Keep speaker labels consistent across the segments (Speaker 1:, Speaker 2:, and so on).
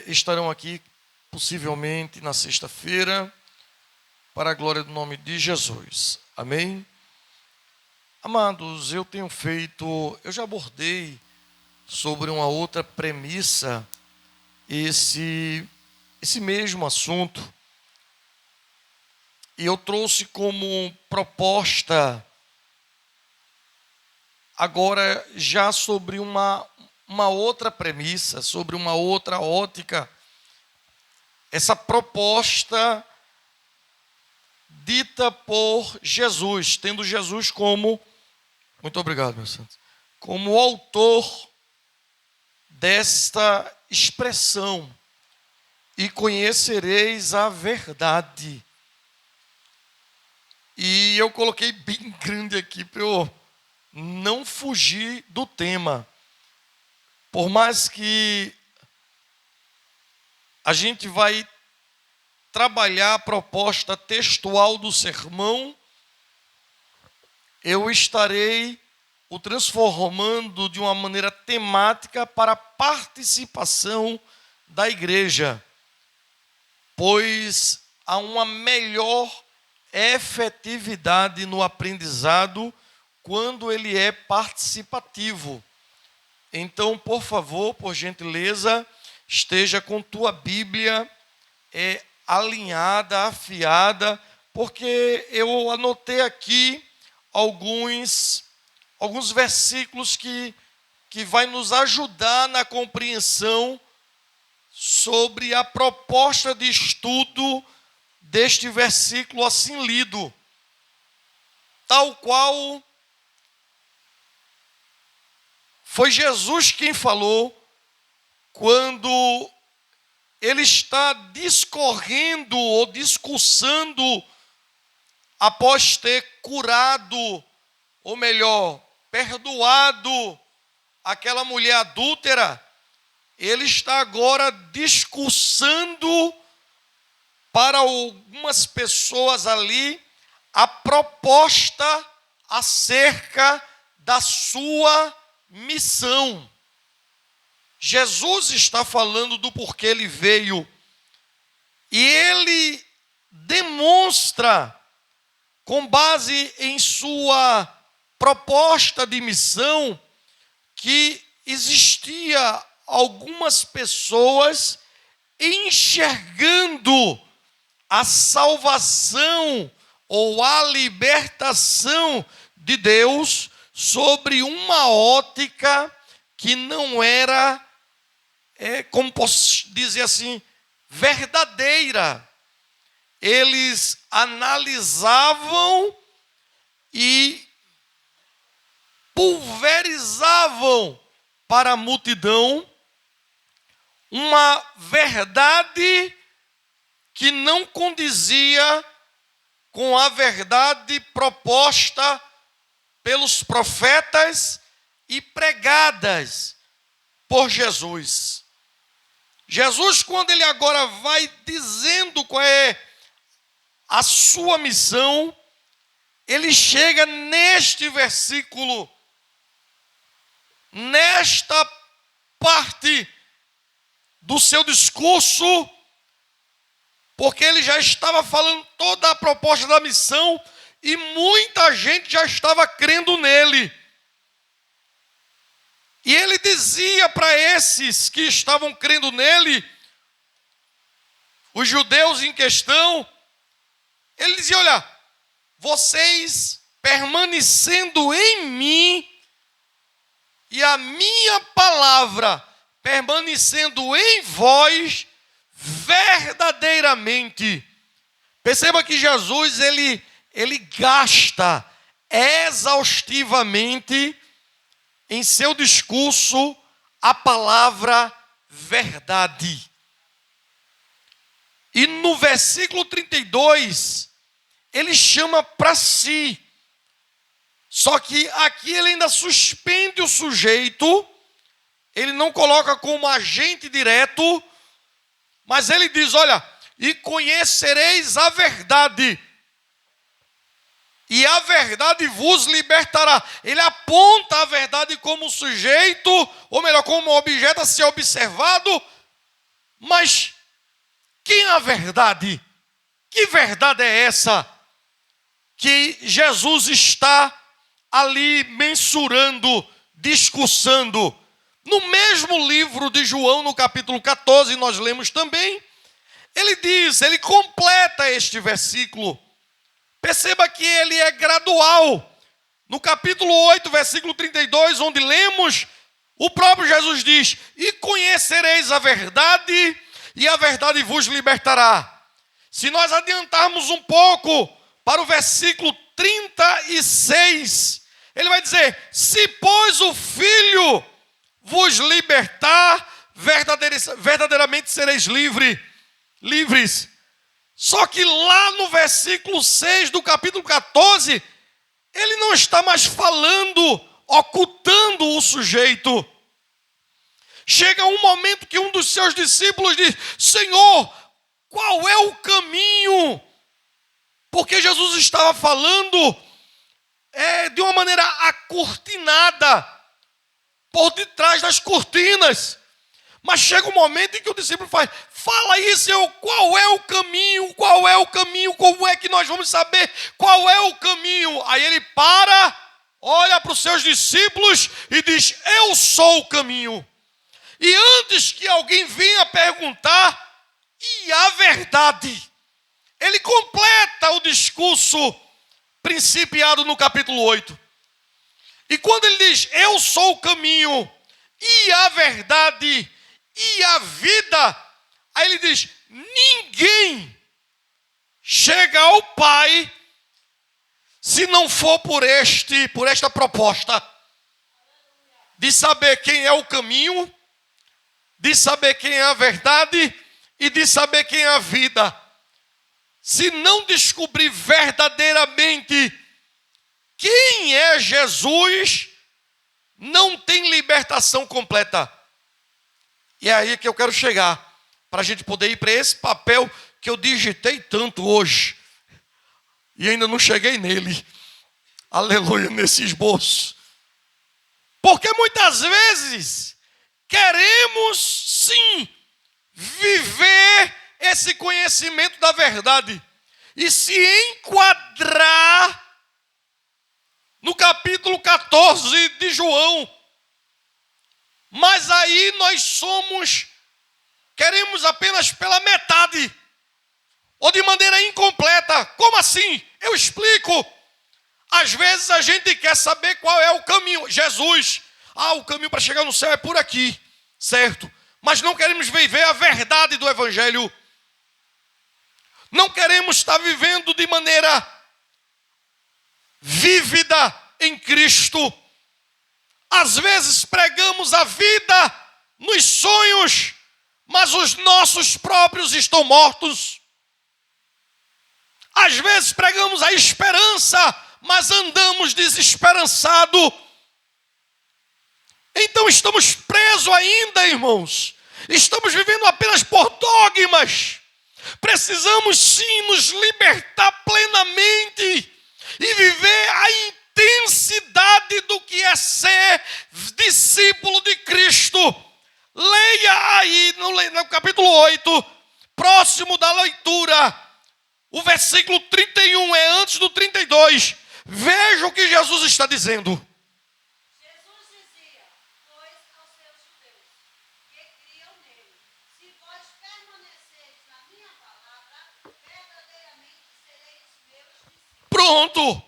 Speaker 1: estarão aqui, possivelmente, na sexta-feira, para a glória do nome de Jesus. Amém? Amados, eu já abordei sobre uma outra premissa esse mesmo assunto, e eu trouxe como proposta agora já sobre uma outra premissa, sobre uma outra ótica, essa proposta dita por Jesus, tendo Jesus como, muito obrigado, meu santo, como autor desta expressão, e conhecereis a verdade. E eu coloquei bem grande aqui para eu não fugir do tema. Por mais que a gente vai trabalhar a proposta textual do sermão, eu estarei o transformando de uma maneira temática para a participação da igreja, pois há uma melhor efetividade no aprendizado quando ele é participativo. Então, por favor, por gentileza, esteja com tua Bíblia alinhada, afiada, porque eu anotei aqui alguns versículos que vai nos ajudar na compreensão sobre a proposta de estudo deste versículo assim lido, tal qual foi Jesus quem falou quando ele está discorrendo ou discursando após ter curado, ou melhor, perdoado aquela mulher adúltera. Ele está agora discursando para algumas pessoas ali a proposta acerca da sua missão. Jesus está falando do porquê ele veio, e ele demonstra, com base em sua proposta de missão, que existia algumas pessoas enxergando a salvação ou a libertação de Deus sobre uma ótica que não era, como posso dizer assim, verdadeira. Eles analisavam e pulverizavam para a multidão uma verdade que não condizia com a verdade proposta pelos profetas e pregadas por Jesus. Jesus, quando ele agora vai dizendo qual é a sua missão, ele chega neste versículo, nesta parte do seu discurso, porque ele já estava falando toda a proposta da missão e muita gente já estava crendo nele. E ele dizia para esses que estavam crendo nele, os judeus em questão, ele dizia: olha, vocês permanecendo em mim e a minha palavra permanecendo em vós, verdadeiramente. Perceba que Jesus ele gasta exaustivamente em seu discurso a palavra verdade. E no versículo 32, ele chama para si. Só que aqui ele ainda suspende o sujeito, ele não coloca como agente direto, mas ele diz: olha, e conhecereis a verdade, e a verdade vos libertará. Ele aponta a verdade como sujeito, ou melhor, como objeto a ser observado, Mas quem é a verdade? Que verdade é essa que Jesus está ali mensurando, discussando? No mesmo livro de João, no capítulo 14, nós lemos também, ele completa este versículo. Perceba que ele é gradual. No capítulo 8, versículo 32, onde lemos, o próprio Jesus diz: e conhecereis a verdade, e a verdade vos libertará. Se nós adiantarmos um pouco para o versículo 36, ele vai dizer: se pois o Filho vos libertar, verdadeiramente sereis livres. Só que lá no versículo 6 do capítulo 14, ele não está mais falando, ocultando o sujeito. Chega um momento que um dos seus discípulos diz: Senhor, qual é o caminho? Porque Jesus estava falando de uma maneira acortinada, por detrás das cortinas. Mas chega um momento em que o discípulo fala isso, Senhor, qual é o caminho? Qual é o caminho? Como é que nós vamos saber qual é o caminho? Aí ele olha para os seus discípulos e diz: eu sou o caminho. E antes que alguém venha perguntar, e a verdade? Ele completa o discurso principiado no capítulo 8. E quando ele diz: eu sou o caminho, e a verdade, e a vida, aí ele diz: ninguém chega ao Pai se não for por esta proposta de saber quem é o caminho, de saber quem é a verdade e de saber quem é a vida. Se não descobrir verdadeiramente quem é Jesus, não tem libertação completa. E é aí que eu quero chegar, para a gente poder ir para esse papel que eu digitei tanto hoje, e ainda não cheguei nele. Aleluia, nesse esboço. Porque muitas vezes queremos sim viver esse conhecimento da verdade e se enquadrar no capítulo 14 de João. Mas aí nós queremos apenas pela metade, ou de maneira incompleta. Como assim? Eu explico. Às vezes a gente quer saber qual é o caminho. Jesus, o caminho para chegar no céu é por aqui, certo? Mas não queremos viver a verdade do Evangelho. Não queremos estar vivendo de maneira vívida em Cristo. Às vezes pregamos a vida nos sonhos, mas os nossos próprios estão mortos. Às vezes pregamos a esperança, mas andamos desesperançados. Então estamos presos ainda, irmãos. Estamos vivendo apenas por dogmas. Precisamos sim nos libertar plenamente e viver a intensidade do que é ser discípulo de Cristo. Leia aí no capítulo 8, próximo da leitura, o versículo 31, é antes do 32. Veja o que Jesus está dizendo.
Speaker 2: Jesus dizia, pois, aos seus judeus que criam nele: se vós permaneceres na minha palavra, verdadeiramente sereis meus discípulos.
Speaker 1: Pronto.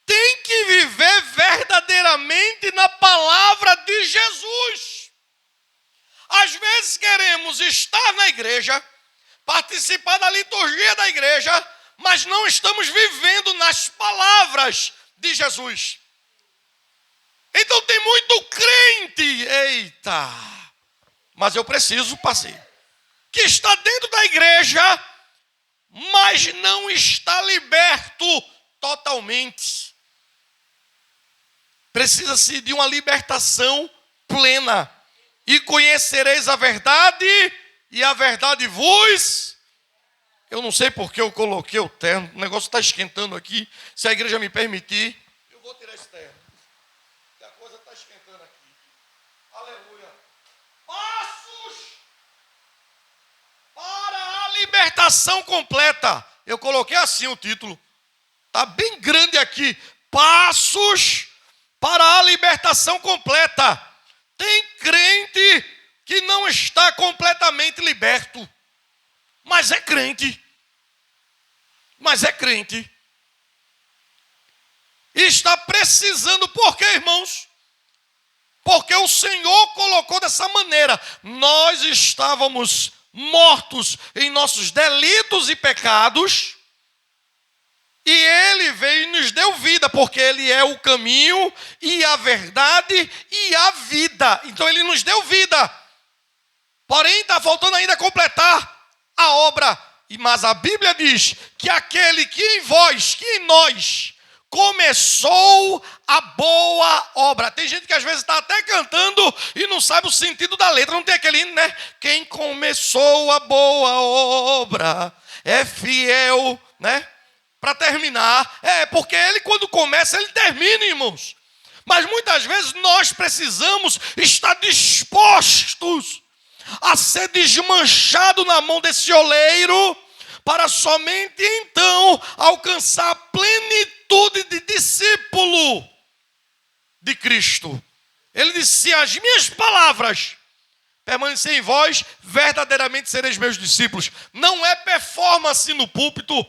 Speaker 1: Tem que viver verdadeiramente na palavra de Jesus. Às vezes queremos estar na igreja, participar da liturgia da igreja, mas não estamos vivendo nas palavras de Jesus. Então tem muito crente, mas eu preciso passear, que está dentro da igreja, mas não está liberto totalmente. Precisa-se de uma libertação plena. E conhecereis a verdade, e a verdade vos... Eu não sei porque eu coloquei o terno, o negócio está esquentando aqui. Se a igreja me permitir, eu vou tirar esse terno. A coisa está esquentando aqui. Aleluia. Passos libertação completa. Eu coloquei assim o título. Está bem grande aqui. Passos para a libertação completa. Tem crente que não está completamente liberto. Mas é crente. Mas é crente. E está precisando. Por quê, irmãos? Porque o Senhor colocou dessa maneira. Nós estávamos mortos em nossos delitos e pecados. E Ele veio e nos deu vida, porque Ele é o caminho e a verdade e a vida. Então Ele nos deu vida. Porém, está faltando ainda completar a obra. Mas a Bíblia diz que aquele que em vós, que em nós, começou a boa obra. Tem gente que às vezes está até cantando e não sabe o sentido da letra. Não tem aquele hino, né? Quem começou a boa obra é fiel, né? Para terminar. Porque ele quando começa, ele termina, irmãos. Mas muitas vezes nós precisamos estar dispostos a ser desmanchado na mão desse oleiro, para somente então alcançar a plenitude de discípulo de Cristo. Ele disse: as minhas palavras permanecerem em vós, verdadeiramente sereis meus discípulos. Não é performance no púlpito,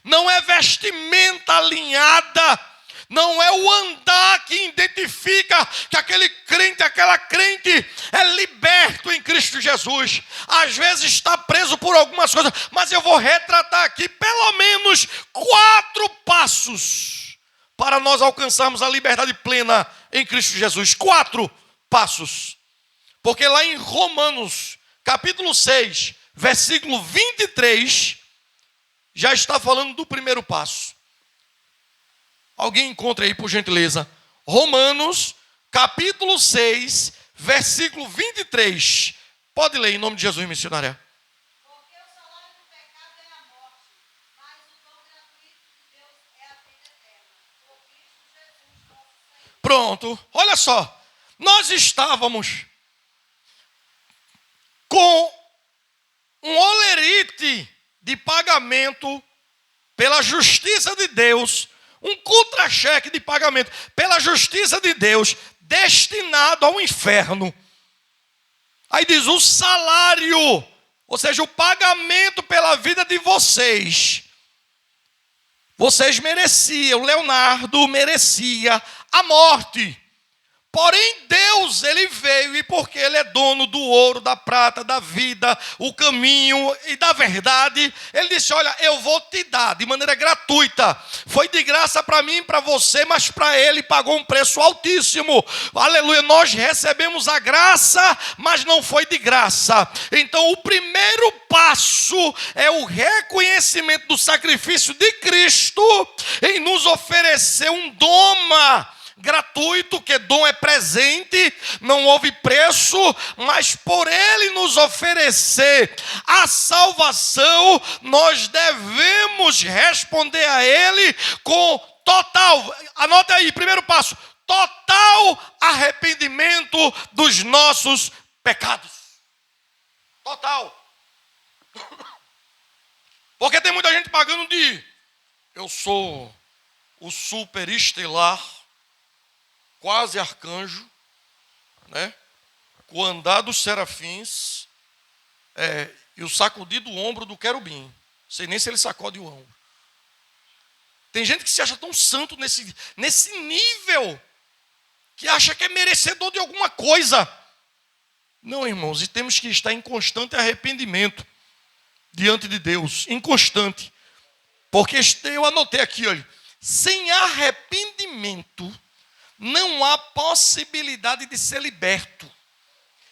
Speaker 1: não é vestimenta alinhada, não é o andar que identifica que aquele crente, aquela crente é liberto em Cristo Jesus. Às vezes está preso por algumas coisas, mas eu vou retratar aqui pelo menos 4 passos para nós alcançarmos a liberdade plena em Cristo Jesus. 4 passos. Porque lá em Romanos, capítulo 6, versículo 23, já está falando do primeiro passo. Alguém encontra aí, por gentileza. Romanos, capítulo 6, versículo 23. Pode ler em nome de Jesus, missionária.
Speaker 2: Porque o salário do pecado é a morte, mas o dom gratuito de Deus é a vida eterna. Por Cristo Jesus, nosso Senhor.
Speaker 1: Pronto, olha só. Nós estávamos com um olerite de pagamento pela justiça de Deus, um contra-cheque de pagamento pela justiça de Deus, destinado ao inferno. Aí diz o salário, ou seja, o pagamento pela vida de vocês. Vocês mereciam, Leonardo merecia a morte. Porém, Deus, Ele veio, e porque Ele é dono do ouro, da prata, da vida, o caminho e da verdade, Ele disse: olha, eu vou te dar de maneira gratuita. Foi de graça para mim e para você, mas para Ele pagou um preço altíssimo. Aleluia, nós recebemos a graça, mas não foi de graça. Então, o primeiro passo é o reconhecimento do sacrifício de Cristo em nos oferecer um doma gratuito, que dom é presente, não houve preço, mas por Ele nos oferecer a salvação, nós devemos responder a Ele com total, anota aí, primeiro passo, total arrependimento dos nossos pecados. Total. Porque tem muita gente pagando de eu sou o super estelar, quase arcanjo, né? Com o andar dos serafins, e o sacudir do ombro do querubim. Não sei nem se ele sacode o ombro. Tem gente que se acha tão santo nesse nível, que acha que é merecedor de alguma coisa. Não, irmãos, e temos que estar em constante arrependimento diante de Deus, inconstante. Porque eu anotei aqui, olha, sem arrependimento não há possibilidade de ser liberto.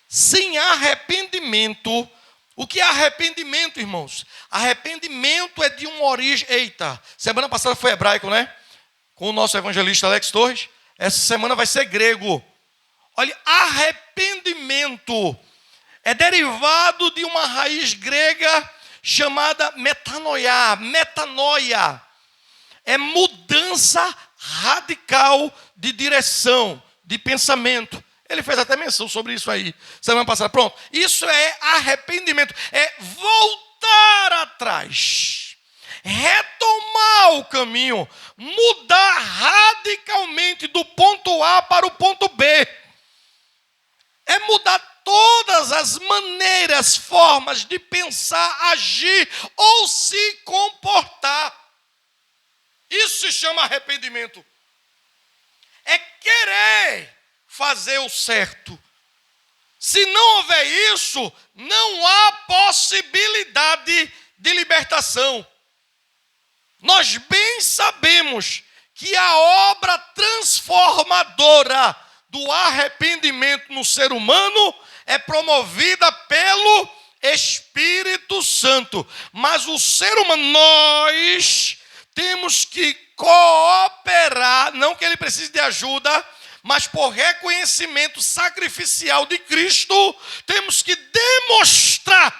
Speaker 1: Sem arrependimento. O que é arrependimento, irmãos? Arrependimento é de uma origem... Eita, semana passada foi hebraico, né? Com o nosso evangelista Alex Torres. Essa semana vai ser grego. Olha, arrependimento é derivado de uma raiz grega chamada metanoia. Metanoia é mudança radical de direção, de pensamento. Ele fez até menção sobre isso aí semana passada. Pronto, isso é arrependimento, é voltar voltar atrás, retomar o caminho, mudar radicalmente do ponto A para o ponto B. É mudar todas as maneiras, formas de pensar, agir ou se comportar. Isso se chama arrependimento. É querer fazer o certo. Se não houver isso, não há possibilidade de libertação. Nós bem sabemos que a obra transformadora do arrependimento no ser humano é promovida pelo Espírito Santo. Mas o ser humano, nós temos que cooperar, não que ele precise de ajuda, mas por reconhecimento sacrificial de Cristo, temos que demonstrar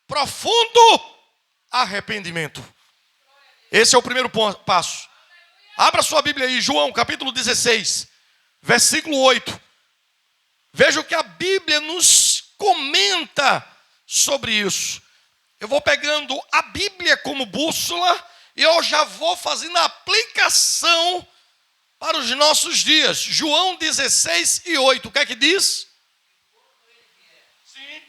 Speaker 1: profundo arrependimento. Esse é o primeiro passo. Abra sua Bíblia aí, João, capítulo 16, versículo 8. Veja o que a Bíblia nos comenta sobre isso. Eu vou pegando a Bíblia como bússola e eu já vou fazendo a aplicação para os nossos dias. João 16 e 8. O que é que diz? Sim.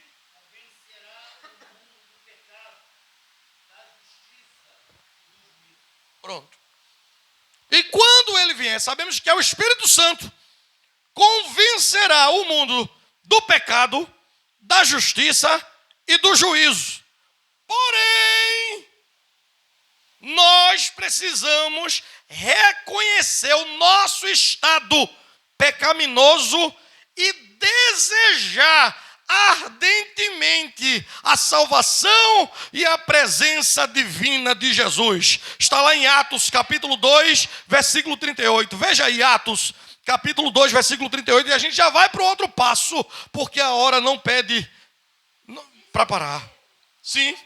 Speaker 1: Pronto. E quando ele vier, sabemos que é o Espírito Santo, convencerá o mundo do pecado, da justiça e do juízo. Porém, nós precisamos reconhecer o nosso estado pecaminoso e desejar ardentemente a salvação e a presença divina de Jesus. Está lá em Atos, capítulo 2, versículo 38. Veja aí, Atos, capítulo 2, versículo 38, e a gente já vai para o outro passo, porque a hora não pede para parar. Sim.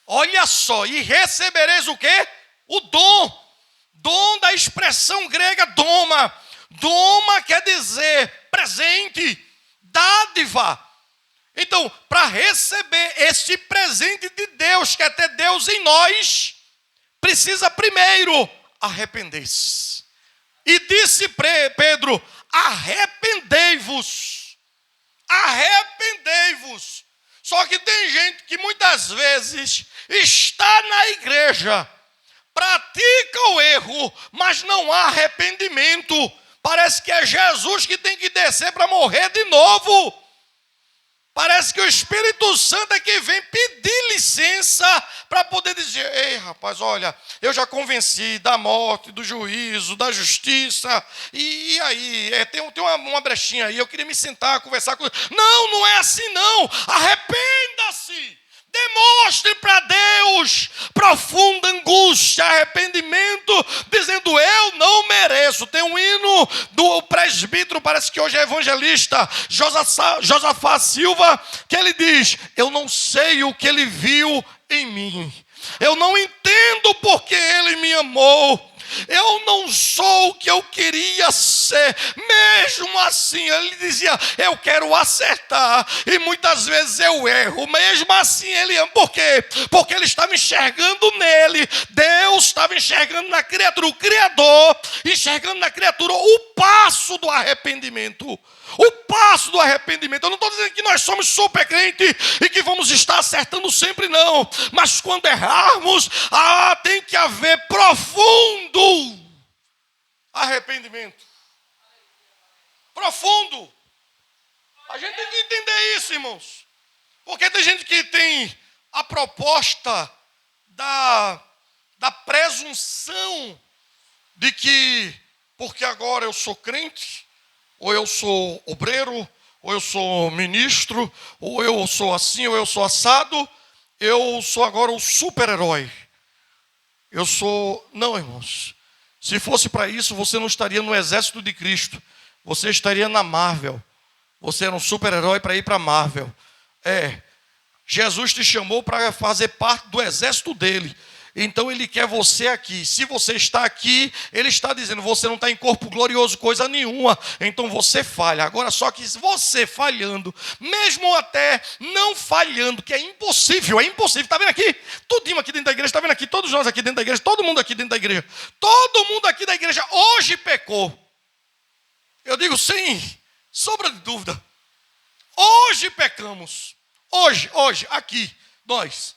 Speaker 1: Olha só, e recebereis o quê? O dom. Dom da expressão grega doma. Doma quer dizer presente, dádiva. Então, para receber esse presente de Deus, que é ter Deus em nós, precisa primeiro arrepender-se. E disse Pedro, arrependei-vos. Arrependei-vos. Só que tem gente que muitas vezes está na igreja, pratica o erro, mas não há arrependimento. Parece que é Jesus que tem que descer para morrer de novo. Parece que o Espírito Santo é que vem pedir licença para poder dizer, ei rapaz, olha, eu já convenci da morte, do juízo, da justiça, e aí, tem uma brechinha aí, eu queria me sentar, conversar com ele. Não, não é assim não, arrependa-se. Demonstre para Deus profunda angústia, arrependimento, dizendo, eu não mereço. Tem um hino do presbítero, parece que hoje é evangelista, Josafá Silva, que ele diz, eu não sei o que ele viu em mim. Eu não entendo porque ele me amou. Eu não sou o que eu queria ser. Mesmo assim, ele dizia, eu quero acertar. E muitas vezes eu erro. Mesmo assim, ele ama. Por quê? Porque ele estava enxergando nele. Deus estava enxergando na criatura. O Criador enxergando na criatura o passo do arrependimento. O passo do arrependimento. Eu não estou dizendo que nós somos super crente e que vamos estar acertando sempre, não. Mas quando errarmos, tem que haver profundo arrependimento. Profundo. A gente tem que entender isso, irmãos. Porque tem gente que tem a proposta da presunção de que, porque agora eu sou crente, ou eu sou obreiro, ou eu sou ministro, ou eu sou assim, ou eu sou assado, eu sou agora o super-herói. Eu sou... Não, irmãos. Se fosse para isso, você não estaria no exército de Cristo. Você estaria na Marvel. Você era um super-herói para ir para a Marvel. Jesus te chamou para fazer parte do exército dele. Então Ele quer você aqui. Se você está aqui, Ele está dizendo, você não está em corpo glorioso, coisa nenhuma. Então você falha. Agora só que você falhando, mesmo até não falhando, que é impossível. Está vendo aqui? Tudinho aqui dentro da igreja, está vendo aqui? Todos nós aqui dentro da igreja, todo mundo aqui dentro da igreja. Todo mundo aqui da igreja hoje pecou. Eu digo sem sombra de dúvida. Hoje pecamos. Hoje, aqui, nós.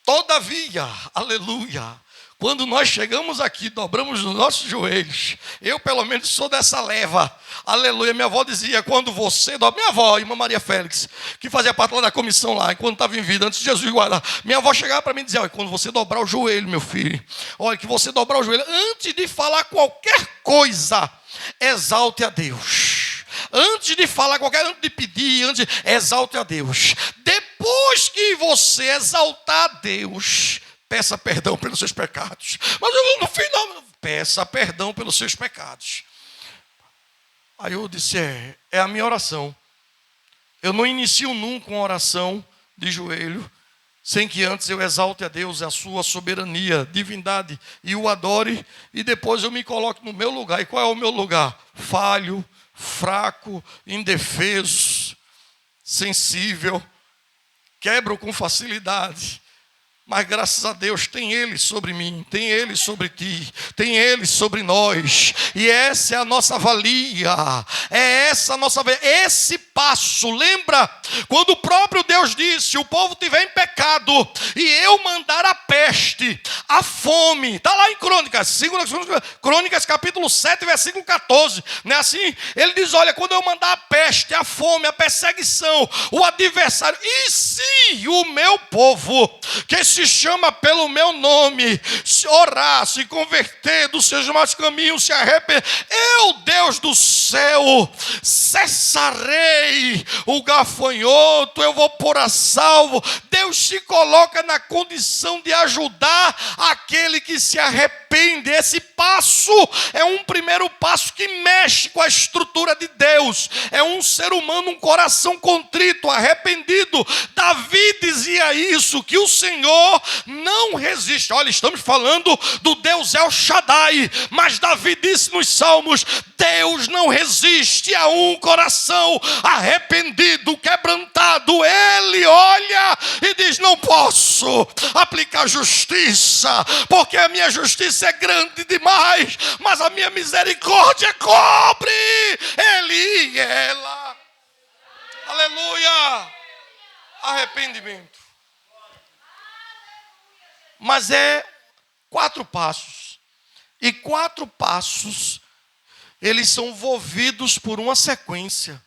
Speaker 1: Todavia, aleluia, quando nós chegamos aqui, dobramos os nossos joelhos, eu pelo menos sou dessa leva, aleluia, minha avó dizia, quando você dobra, minha avó, irmã Maria Félix, que fazia parte lá da comissão lá, enquanto estava em vida, antes de Jesus guardar, minha avó chegava para mim e dizia, olha, quando você dobrar o joelho, meu filho, olha, que você dobrar o joelho, antes de falar qualquer coisa, exalte a Deus. Antes de falar antes de pedir, exalte a Deus. Depois que você exaltar a Deus, peça perdão pelos seus pecados. Mas no final, peça perdão pelos seus pecados. Aí eu disse, é a minha oração. Eu não inicio nunca uma oração de joelho, sem que antes eu exalte a Deus, a sua soberania, divindade, e o adore, e depois eu me coloque no meu lugar. E qual é o meu lugar? Falho, fraco, indefeso, sensível, quebro com facilidade. Mas graças a Deus tem Ele sobre mim, tem Ele sobre ti, tem Ele sobre nós. E essa é a nossa valia, esse passo. Lembra quando o próprio Deus disse, o povo estiver em pecado e eu mandar a peste, a fome. Está lá em Crônicas capítulo 7, versículo 14. Não é assim? Ele diz, olha, quando eu mandar a peste, a fome, a perseguição, o adversário, e se o meu povo, que se chama pelo meu nome, se orar, se converter dos seus maus caminhos, se arrepender, eu, Deus do céu, cessarei o gafanhoto, eu vou pôr a salvo. Deus se coloca na condição de ajudar aquele que se arrepende. Esse passo é um primeiro passo que mexe com a estrutura de Deus. É um ser humano, um coração contrito, arrependido. Davi dizia isso, que o Senhor não resiste. Olha, estamos falando do Deus El Shaddai, mas Davi disse nos Salmos, Deus não resiste a um coração arrependido, quebrantado. Ele olha e diz, não posso aplicar justiça, porque a minha justiça é grande demais, mas a minha misericórdia cobre ele e ela. Aleluia. Arrependimento. Mas é 4 passos. E 4 passos, eles são envolvidos por uma sequência.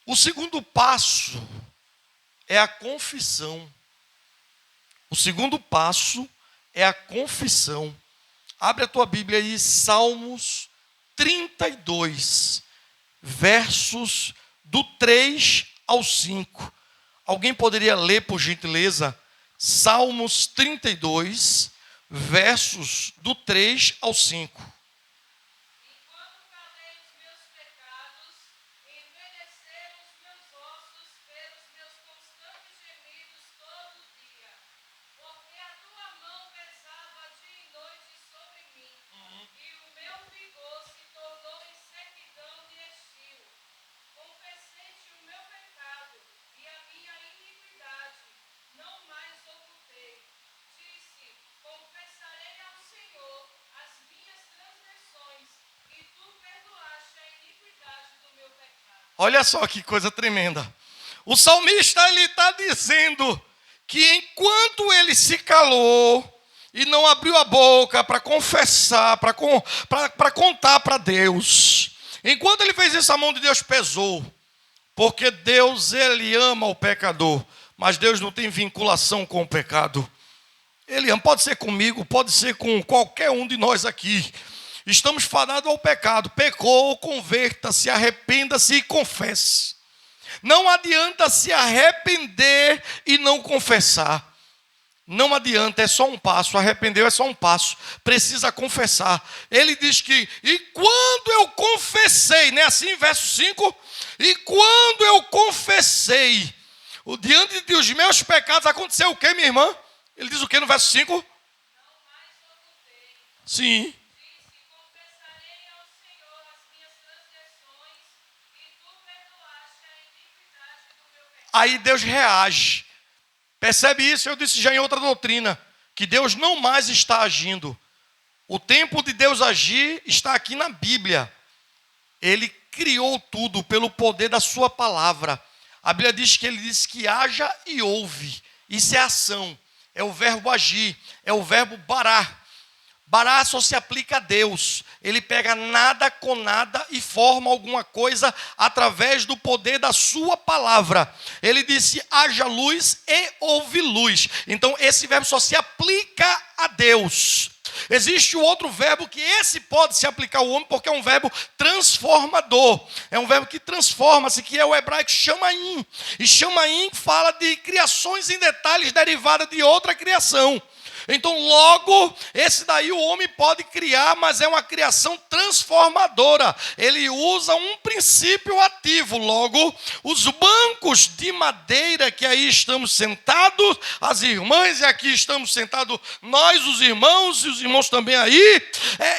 Speaker 1: O segundo passo é a confissão. O segundo passo é a confissão. Abre a tua Bíblia aí, Salmos 32, versos do 3 ao 5. Alguém poderia ler, por gentileza, Salmos 32, versos do 3 ao 5. Olha só que coisa tremenda. O salmista ele está dizendo que enquanto ele se calou e não abriu a boca para confessar, para contar para Deus, enquanto ele fez isso, a mão de Deus pesou. Porque Deus, ele ama o pecador, mas Deus não tem vinculação com o pecado. Ele ama, pode ser comigo, pode ser com qualquer um de nós aqui. Estamos fadados ao pecado. Pecou, converta-se, arrependa-se e confesse. Não adianta se arrepender e não confessar. Não adianta, é só um passo. Arrependeu é só um passo. Precisa confessar. Ele diz que, e quando eu confessei, não é assim, verso 5? E quando eu confessei, diante dos meus pecados, aconteceu o quê, minha irmã? Ele diz o que no verso 5? Sim. Aí Deus reage. Percebe isso? Eu disse já em outra doutrina, que Deus não mais está agindo. O tempo de Deus agir está aqui na Bíblia. Ele criou tudo pelo poder da sua palavra. A Bíblia diz que ele disse que haja e ouve. Isso é ação, é o verbo agir, é o verbo barar. Barar só se aplica a Deus. Ele pega nada com nada e forma alguma coisa através do poder da sua palavra. Ele disse, haja luz e houve luz. Então esse verbo só se aplica a Deus. Existe o outro verbo que esse pode se aplicar ao homem porque é um verbo transformador. É um verbo que transforma-se, que é o hebraico chamaim. E chamaim fala de criações em detalhes derivadas de outra criação. Então logo, esse daí o homem pode criar, mas é uma criação transformadora. Ele usa um princípio ativo. Logo, os bancos de madeira que aí estamos sentados, as irmãs e aqui estamos sentados nós, os irmãos e os irmãos também aí,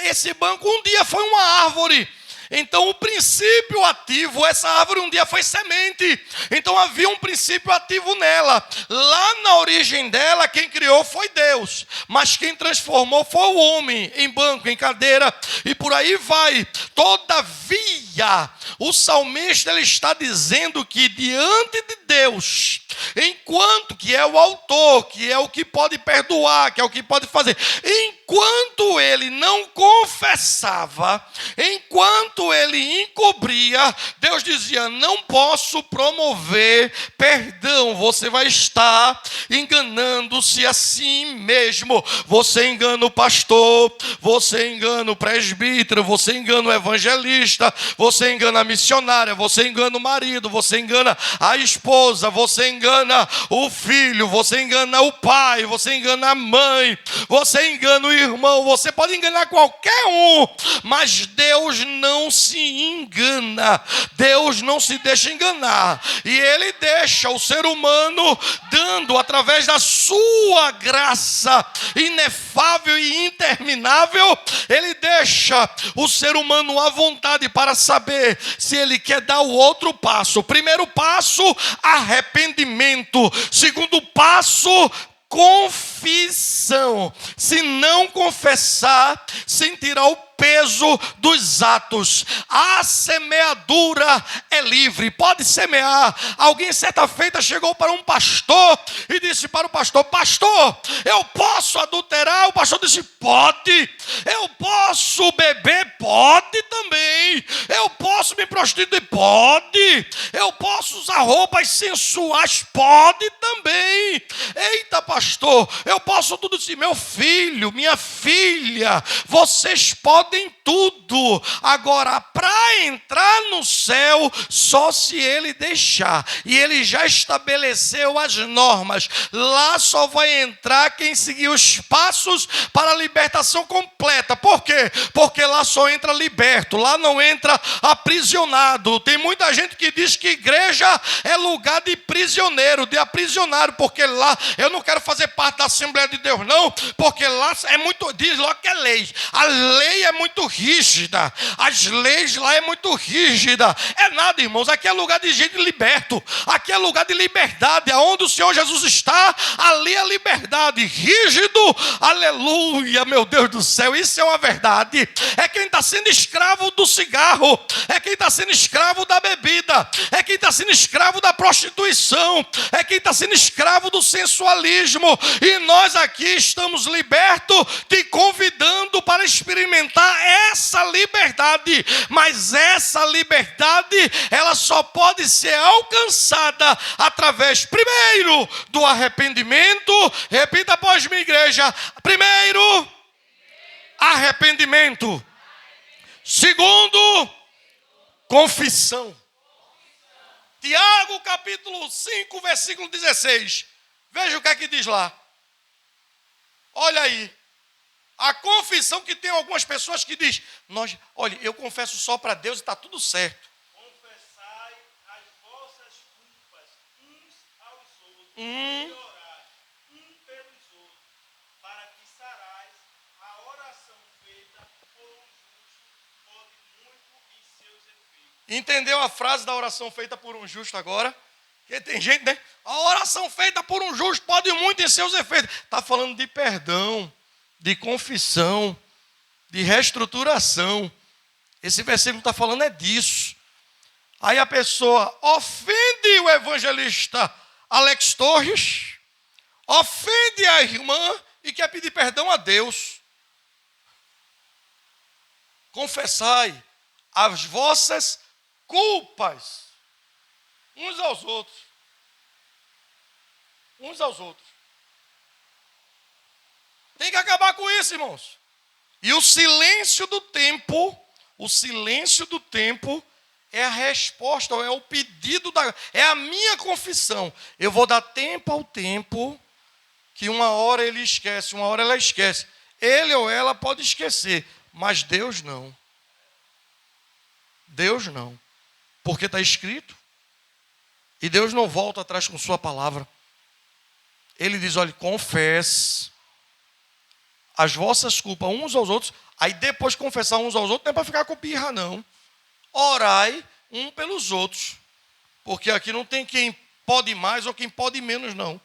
Speaker 1: esse banco um dia foi uma árvore. Então o princípio ativo, essa árvore um dia foi semente. Então havia um princípio ativo nela. Lá na origem dela, quem criou foi Deus. Mas quem transformou foi o homem, em banco, em cadeira, e por aí vai. Todavia, o salmista ele está dizendo que diante de Deus, enquanto que é o autor, que é o que pode perdoar, que é o que pode fazer, enquanto ele não confessava, enquanto ele encobria, Deus dizia, não posso promover perdão, você vai estar enganando-se a si mesmo. Você engana o pastor, você engana o presbítero, você engana o evangelista, você engana a missionária, você engana o marido, você engana a esposa, você engana o filho, você engana o pai, você engana a mãe, você engana o irmão, você pode enganar qualquer um, mas Deus não se engana, Deus não se deixa enganar, e Ele deixa o ser humano dando através da sua graça inefável e interminável, Ele deixa o ser humano à vontade para saber se ele quer dar o outro passo. Primeiro passo, arrependimento. Segundo passo, confissão. Se não confessar, sentirá o peso dos atos. A semeadura é livre, pode semear. Alguém certa feita chegou para um pastor e disse para o pastor, pastor, eu posso adulterar? O pastor disse, pode. Eu posso beber? Pode também. Eu posso me prostituir? Pode. Eu posso usar roupas sensuais? Pode também. Eita, pastor, eu posso tudo isso. Meu filho, minha filha, vocês podem tudo. Agora, para entrar no céu, só se ele deixar. E ele já estabeleceu as normas. Lá só vai entrar quem seguir os passos para a libertação completa. Por quê? Porque lá só entra liberto. Lá não entra aprisionado. Tem muita gente que diz que igreja é lugar de prisioneiro, de aprisionário, porque lá eu não quero fazer parte da Assembleia de Deus, não, porque lá é muito, diz logo que é lei. A lei é muito rígida, as leis lá é muito rígida. É nada, irmãos, aqui é lugar de gente liberto, aqui é lugar de liberdade, aonde o Senhor Jesus está, ali é liberdade. Rígido, aleluia, meu Deus do céu, isso é uma verdade. É quem está sendo escravo do cigarro, é quem está sendo escravo da bebida, é quem está sendo escravo da prostituição, é quem está sendo escravo do sensualismo, e nós aqui estamos libertos, te convidando para experimentar essa liberdade. Mas essa liberdade, ela só pode ser alcançada através, primeiro, do arrependimento. Repita após mim, igreja. Primeiro, arrependimento. Segundo, confissão. Tiago capítulo 5, versículo 16. Veja o que é que diz lá. Olha aí. A confissão, que tem algumas pessoas que dizem, olha, eu confesso só para Deus e está tudo certo.
Speaker 3: Confessai as vossas culpas uns aos outros e orai um pelos outros
Speaker 1: Entendeu a frase da oração feita por um justo agora? Porque tem gente, né? A oração feita por um justo pode muito em seus efeitos. Está falando de perdão, de confissão, de reestruturação. Esse versículo está falando é disso. Aí a pessoa ofende o evangelista Alex Torres, ofende a irmã e quer pedir perdão a Deus. Confessai as vossas culpas uns aos outros. Uns aos outros. Tem que acabar com isso, irmãos. E o silêncio do tempo é a resposta, é o pedido, é a minha confissão. Eu vou dar tempo ao tempo, que uma hora ele esquece, uma hora ela esquece. Ele ou ela pode esquecer, mas Deus não. Deus não. Porque está escrito. E Deus não volta atrás com sua palavra. Ele diz, olha, confesse as vossas culpas uns aos outros. Aí depois de confessar uns aos outros, não é para ficar com birra, não. Orai um pelos outros. Porque aqui não tem quem pode mais ou quem pode menos, não.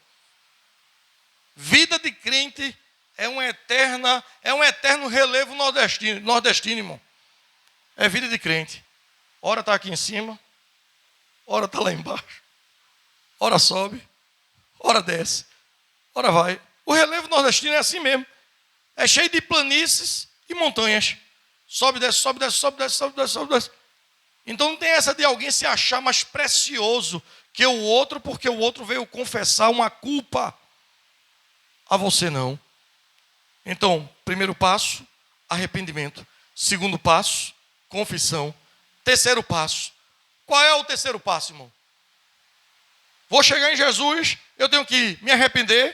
Speaker 1: Vida de crente é um eterno relevo nordestino, irmão. É vida de crente. Ora está aqui em cima, ora está lá embaixo. Ora sobe, ora desce, ora vai. O relevo nordestino é assim mesmo. É cheio de planícies e montanhas. Sobe, desce, sobe, desce, sobe, desce, sobe, desce, sobe, desce. Então não tem essa de alguém se achar mais precioso que o outro, porque o outro veio confessar uma culpa a você, não. Então, primeiro passo, arrependimento. Segundo passo, confissão. Terceiro passo. Qual é o terceiro passo, irmão? Vou chegar em Jesus, eu tenho que me arrepender,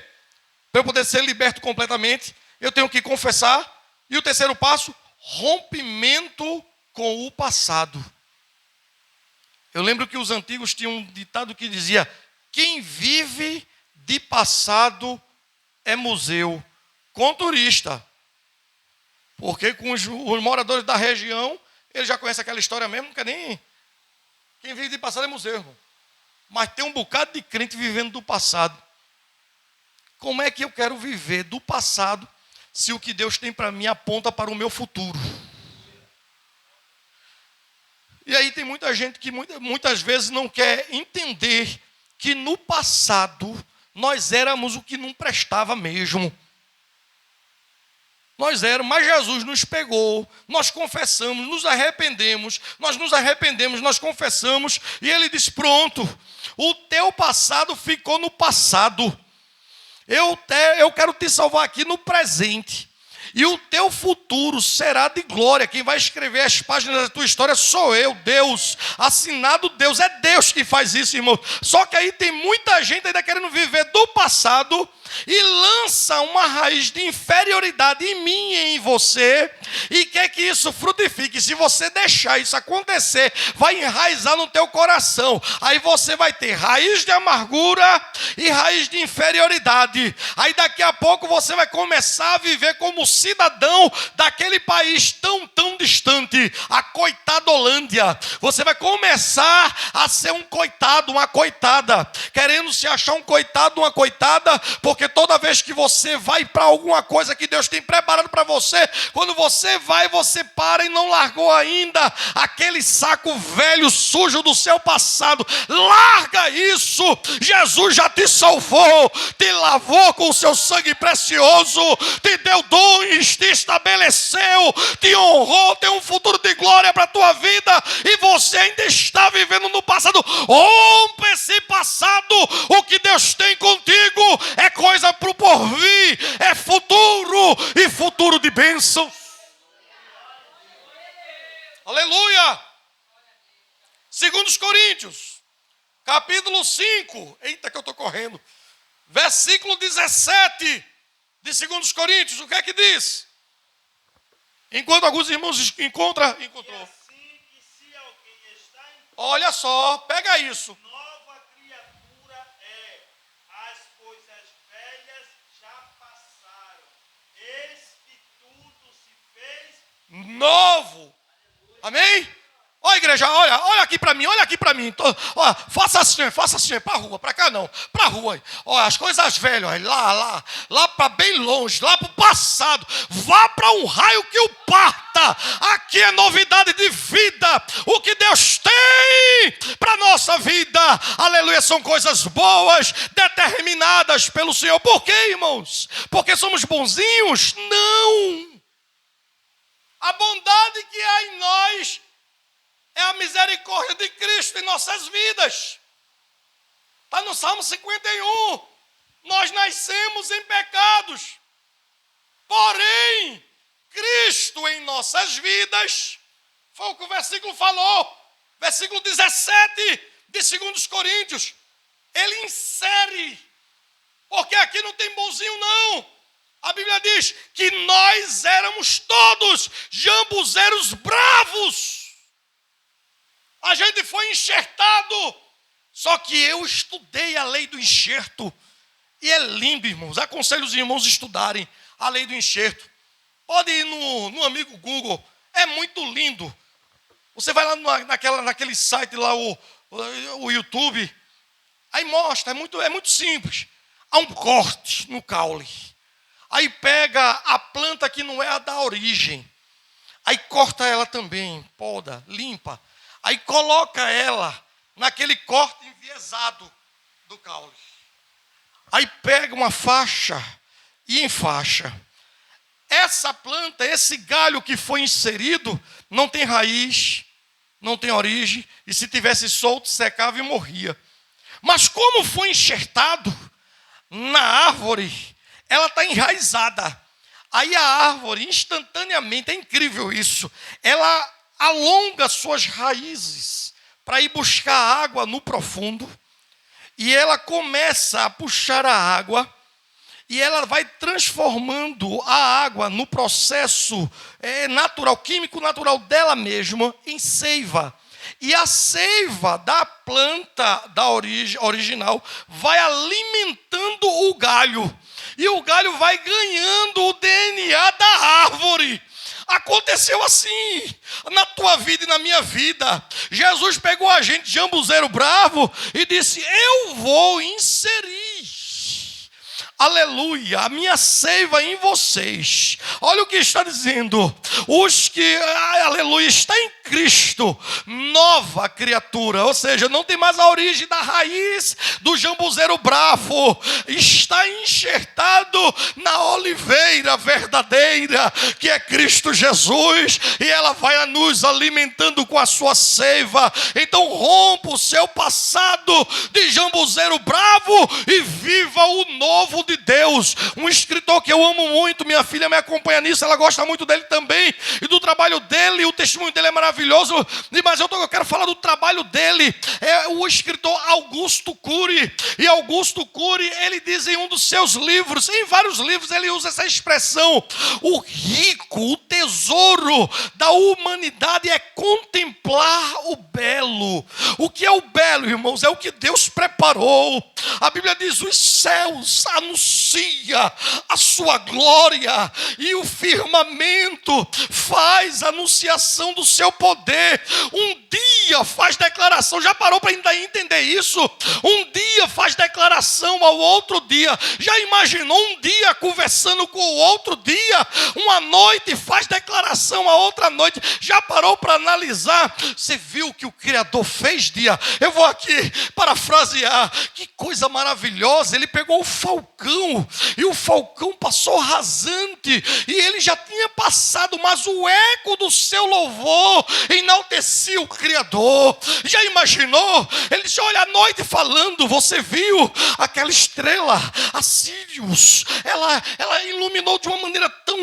Speaker 1: para eu poder ser liberto completamente, eu tenho que confessar. E o terceiro passo, rompimento com o passado. Eu lembro que os antigos tinham um ditado que dizia, quem vive de passado é museu, com turista. Porque com os moradores da região, eles já conhecem aquela história mesmo, não quer nem... Quem vive de passado é museu, irmão. Mas tem um bocado de crente vivendo do passado. Como é que eu quero viver do passado se o que Deus tem para mim aponta para o meu futuro? E aí tem muita gente que muitas vezes não quer entender que no passado nós éramos o que não prestava mesmo. Nós éramos, mas Jesus nos pegou, nós confessamos, nos arrependemos, nós confessamos, e Ele diz, pronto, o teu passado ficou no passado, eu quero te salvar aqui no presente, e o teu futuro será de glória. Quem vai escrever as páginas da tua história sou eu, Deus, assinado Deus, é Deus que faz isso, irmão. Só que aí tem muita gente ainda querendo viver do passado, e lança uma raiz de inferioridade em mim e em você, e quer que isso frutifique. Se você deixar isso acontecer, vai enraizar no teu coração, aí você vai ter raiz de amargura e raiz de inferioridade. Aí daqui a pouco você vai começar a viver como cidadão daquele país tão distante, a coitada Holândia. Você vai começar a ser um coitado, uma coitada, querendo se achar um coitado, uma coitada, porque toda vez que você vai para alguma coisa que Deus tem preparado para você, quando você vai, você para e não largou ainda aquele saco velho, sujo do seu passado. Larga isso. Jesus já te salvou, te lavou com o seu sangue precioso, te deu dons, te estabeleceu, te honrou, tem um futuro de glória para a tua vida, e você ainda está vivendo no passado. Rompa esse passado. O que Deus tem contigo é coisa para o porvir, é futuro, e futuro de bênção. Aleluia! 2 Coríntios, capítulo 5, eita que eu estou correndo, versículo 17 de 2 Coríntios, o que é que diz? Enquanto alguns irmãos encontrou.
Speaker 3: Assim que se alguém está em
Speaker 1: Olha só, pega isso.
Speaker 3: nova criatura é, as coisas velhas já passaram, eis que tudo se fez.
Speaker 1: Novo. Amém? Ó, igreja. igreja, olha aqui para mim, olha aqui para mim. Faça assim, para a rua, para cá não, para a rua. Olha, as coisas velhas, olha, lá para bem longe, lá para o passado. Vá para um raio que o parta. Aqui é novidade de vida. O que Deus tem para a nossa vida, aleluia, são coisas boas, determinadas pelo Senhor. Por quê, irmãos? Porque somos bonzinhos? Não. A bondade que há em nós é a misericórdia de Cristo em nossas vidas. Está no Salmo 51. Nós nascemos em pecados. Porém, Cristo em nossas vidas, foi o que o versículo falou. Versículo 17 de 2 Coríntios. Ele insere. Porque aqui não tem bonzinho não. A Bíblia diz que nós éramos todos jambuzeiros bravos. A gente foi enxertado. Só que eu estudei a lei do enxerto. E é lindo, irmãos. Aconselho os irmãos a estudarem a lei do enxerto. Pode ir no amigo Google. É muito lindo. Você vai lá naquele site lá, o YouTube. Aí mostra, é muito simples. Há um corte no caule. Aí pega a planta que não é a da origem. Aí corta ela também, poda, limpa. Aí coloca ela naquele corte enviesado do caule. Aí pega uma faixa e enfaixa. Essa planta, esse galho que foi inserido, não tem raiz, não tem origem. E se tivesse solto, secava e morria. Mas como foi enxertado na árvore, ela está enraizada. Aí a árvore, instantaneamente, é incrível isso, ela alonga suas raízes para ir buscar água no profundo. E ela começa a puxar a água. E ela vai transformando a água no processo natural, químico natural dela mesma, em seiva. E a seiva da planta da original vai alimentando o galho. E o galho vai ganhando o DNA da árvore. Aconteceu assim na tua vida e na minha vida. Jesus pegou a gente, jambuzeiro bravo, e disse: eu vou inserir, aleluia, a minha seiva em vocês. Olha o que está dizendo. Os que, aleluia, está em Cristo, nova criatura. Ou seja, não tem mais a origem da raiz do jambuzeiro bravo. Está enxertado na oliveira verdadeira, que é Cristo Jesus. E ela vai nos alimentando com a sua seiva. Então rompa o seu passado de jambuzeiro bravo e viva o novo de Deus. Um escritor que eu amo muito, minha filha me acompanha nisso, ela gosta muito dele também, e do trabalho dele, o testemunho dele é maravilhoso, mas eu quero falar do trabalho dele. É o escritor Augusto Cury. E Augusto Cury, ele diz em um dos seus livros, em vários livros ele usa essa expressão: o rico, o tesouro da humanidade é contemplar o belo. O que é o belo, irmãos? É o que Deus preparou. A Bíblia diz: os céus anuncia a sua glória, e o firmamento faz anunciação do seu poder. Um dia faz declaração. Já parou para entender isso? Um dia faz declaração ao outro dia. Já imaginou um dia conversando com o outro dia? Uma noite faz declaração a outra noite. Já parou para analisar? Você viu o que o Criador fez, dia? Eu vou aqui parafrasear. Que coisa maravilhosa. Ele pegou o falcão, e o falcão passou rasante, e ele já tinha passado, mas o eco do seu louvor enaltecia o Criador. Já imaginou? Ele disse: olha, à noite falando, você viu aquela estrela, a Sirius, ela iluminou de uma maneira tão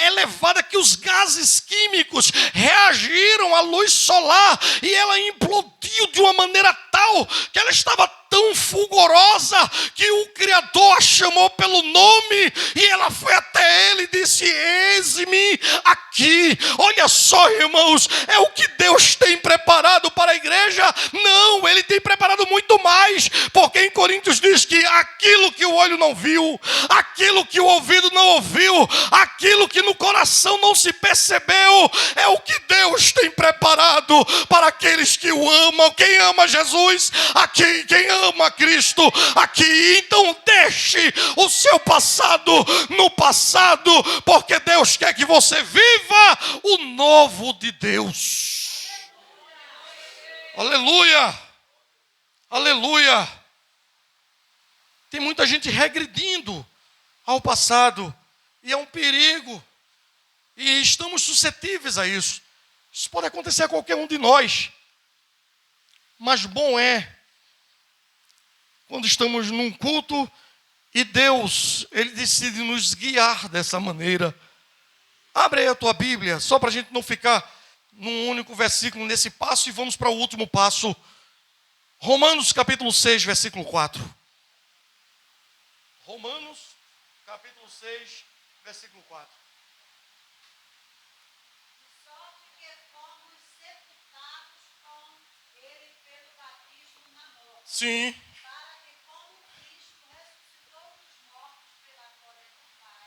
Speaker 1: elevada que os gases químicos reagiram à luz solar, e ela implodiu de uma maneira tal que ela estava tão fulgurosa que o Criador a chamou pelo nome, e ela foi até ele e disse: eis-me aqui. Olha só, irmãos, é o que Deus tem preparado para a igreja? Não, Ele tem preparado muito mais. faz, porque em Coríntios diz que aquilo que o olho não viu, aquilo que o ouvido não ouviu, aquilo que no coração não se percebeu, é o que Deus tem preparado para aqueles que o amam. Quem ama Jesus aqui, quem ama Cristo aqui, então deixe o seu passado no passado, porque Deus quer que você viva o novo de Deus. Aleluia, aleluia. Tem muita gente regredindo ao passado, e é um perigo, e estamos suscetíveis a isso. Isso pode acontecer a qualquer um de nós, mas bom é quando estamos num culto e Deus, Ele decide nos guiar dessa maneira. Abre aí a tua Bíblia, só para a gente não ficar num único versículo nesse passo, e vamos para o último passo. Romanos capítulo 6, versículo 4. Romanos capítulo 6, versículo 4.
Speaker 2: De sorte que fomos sepultados com ele pelo batismo na morte.
Speaker 1: Sim.
Speaker 2: Para que, como Cristo ressuscitou dos mortos pela glória do Pai,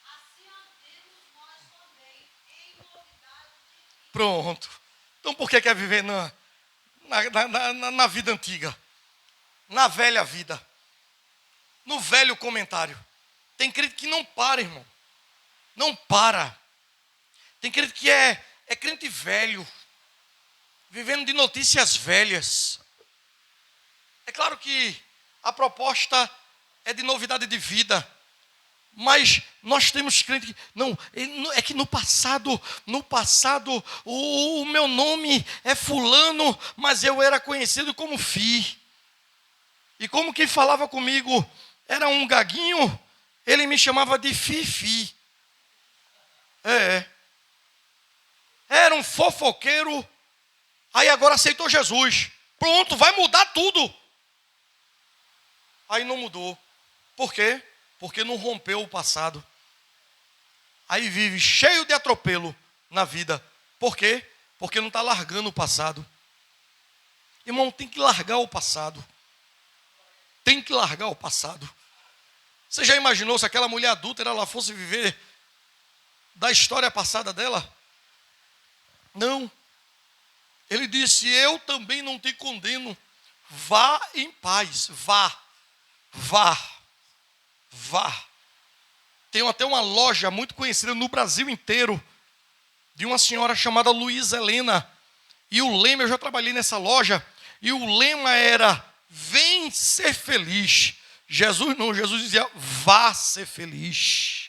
Speaker 2: assim andemos nós também em novidade de vida.
Speaker 1: Pronto. Então por que quer viver na vida antiga? Na velha vida. No velho comentário. Tem crente que não para, irmão. Não para. Tem crente que é crente velho. Vivendo de notícias velhas. É claro que a proposta é de novidade de vida. Mas nós temos crente que... Não, é que no passado, o meu nome é fulano, mas eu era conhecido como Fi. E como quem falava comigo era um gaguinho, ele me chamava de Fifi. Era um fofoqueiro, aí agora aceitou Jesus. Pronto, vai mudar tudo. Aí não mudou. Por quê? Porque não rompeu o passado. Aí vive cheio de atropelo na vida. Por quê? Porque não está largando o passado. Irmão, tem que largar o passado. Tem que largar o passado. Você já imaginou se aquela mulher adúltera ela fosse viver da história passada dela? Não. Ele disse: eu também não te condeno. Vá em paz. Vá. Tem até uma loja muito conhecida no Brasil inteiro, de uma senhora chamada Luísa Helena. E o lema, eu já trabalhei nessa loja, e o lema era: vem ser feliz. Jesus dizia: vá ser feliz.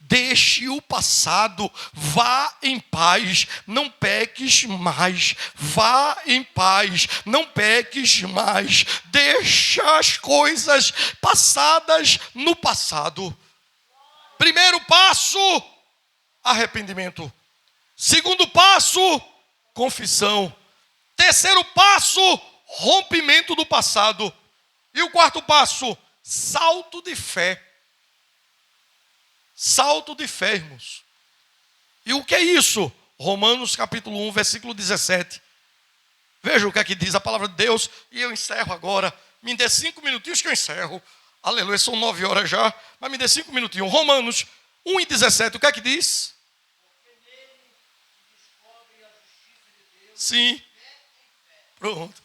Speaker 1: Deixe o passado, vá em paz, não peques mais. Vá em paz, não peques mais. Deixa as coisas passadas no passado. Primeiro passo, arrependimento. Segundo passo, confissão. Terceiro passo, rompimento do passado. E o quarto passo, salto de fé. Salto de fé, irmãos. E o que é isso? Romanos capítulo 1, versículo 17. Veja o que é que diz a palavra de Deus. E eu encerro agora. Me dê 5 minutinhos que eu encerro. Aleluia, são 9 horas já. Mas me dê 5 minutinhos. Romanos 1 e 17, o que é que diz? Sim. Pronto.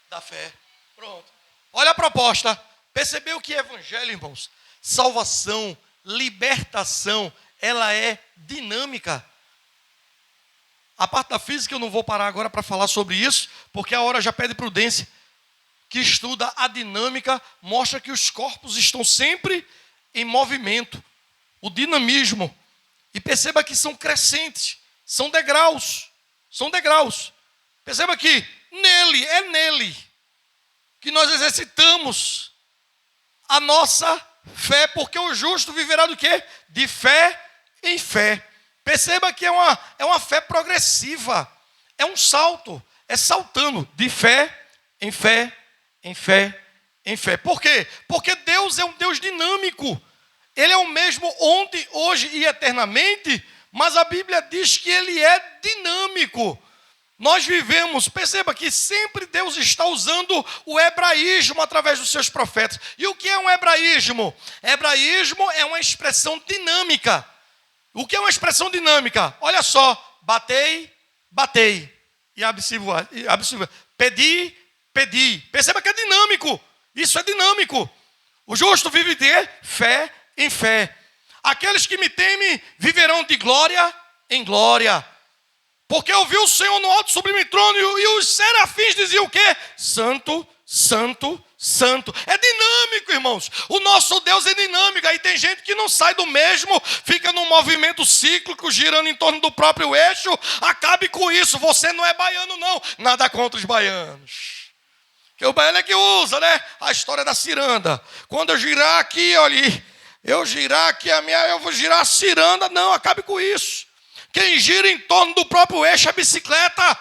Speaker 1: Da fé. Pronto. Olha a proposta. Percebeu que evangelho, irmãos? Salvação, libertação, ela é dinâmica. A parte da física eu não vou parar agora para falar sobre isso, porque a hora já pede prudência. Que estuda a dinâmica, mostra que os corpos estão sempre em movimento. O dinamismo. E perceba que são crescentes, são degraus. São degraus. Perceba que é nele que nós exercitamos a nossa fé, porque o justo viverá do quê? De fé em fé. Perceba que é uma fé progressiva, é um salto, é saltando de fé em fé, em fé, em fé. Por quê? Porque Deus é um Deus dinâmico. Ele é o mesmo ontem, hoje e eternamente, mas a Bíblia diz que Ele é dinâmico. Nós vivemos, perceba que sempre Deus está usando o hebraísmo através dos seus profetas. E o que é um hebraísmo? Hebraísmo é uma expressão dinâmica. O que é uma expressão dinâmica? Olha só, batei, batei. E absivo, pedi, pedi. Perceba que é dinâmico. Isso é dinâmico. O justo vive de fé em fé. Aqueles que me temem viverão de glória em glória. Porque eu vi o Senhor no alto sublime trono e os serafins diziam o quê? Santo, santo, santo. É dinâmico, irmãos. O nosso Deus é dinâmico. Aí tem gente que não sai do mesmo, fica num movimento cíclico, girando em torno do próprio eixo. Acabe com isso. Você não é baiano, não. Nada contra os baianos. Porque o baiano é que usa, né? A história da ciranda. Quando eu girar aqui, olha, eu girar aqui eu vou girar a ciranda. Não, acabe com isso. Quem gira em torno do próprio eixo é bicicleta.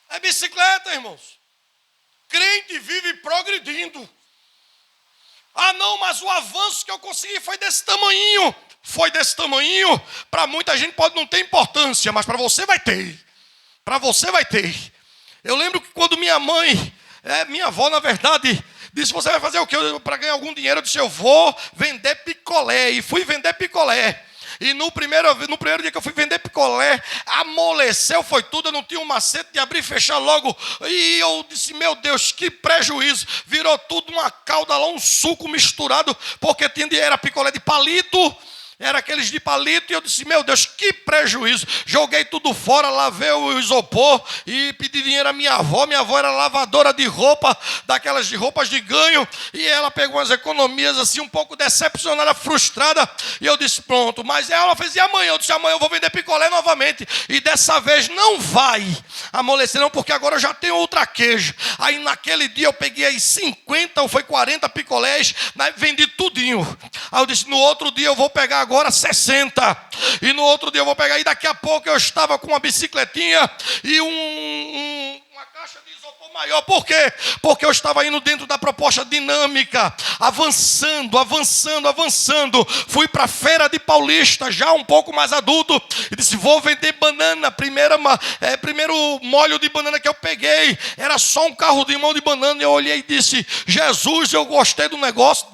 Speaker 1: É bicicleta, irmãos. Crente vive progredindo. Ah, não, mas o avanço que eu consegui foi desse tamanhinho. Foi desse tamanhinho. Para muita gente pode não ter importância, mas para você vai ter. Para você vai ter. Eu lembro que quando minha avó, na verdade, disse, você vai fazer o quê? Para ganhar algum dinheiro, eu disse, eu vou vender picolé. E fui vender picolé. E no primeiro dia que eu fui vender picolé, amoleceu, foi tudo, eu não tinha um macete de abrir e fechar logo. E eu disse, meu Deus, que prejuízo. Virou tudo uma calda lá, um suco misturado, porque era picolé de palito. Era aqueles de palito, e eu disse, meu Deus, que prejuízo. Joguei tudo fora, lavei o isopor e pedi dinheiro à minha avó. Minha avó era lavadora de roupa, daquelas de roupas de ganho, e ela pegou umas economias assim, um pouco decepcionada, frustrada, e eu disse, pronto. Mas ela fez, e amanhã? Eu disse, amanhã eu vou vender picolé novamente, e dessa vez não vai amolecer não, porque agora eu já tenho outra queijo. Aí naquele dia eu peguei aí 50 ou foi 40 picolés, vendi tudinho. Aí eu disse, no outro dia eu vou pegar agora 60. E no outro dia eu vou pegar. E daqui a pouco eu estava com uma bicicletinha e uma caixa de isopor maior. Por quê? Porque eu estava indo dentro da proposta dinâmica, avançando. Fui para a feira de Paulista, já um pouco mais adulto, e disse, vou vender banana. Primeiro molho de banana que eu peguei, era só um carro de mão de banana. Eu olhei e disse, Jesus, eu gostei do negócio,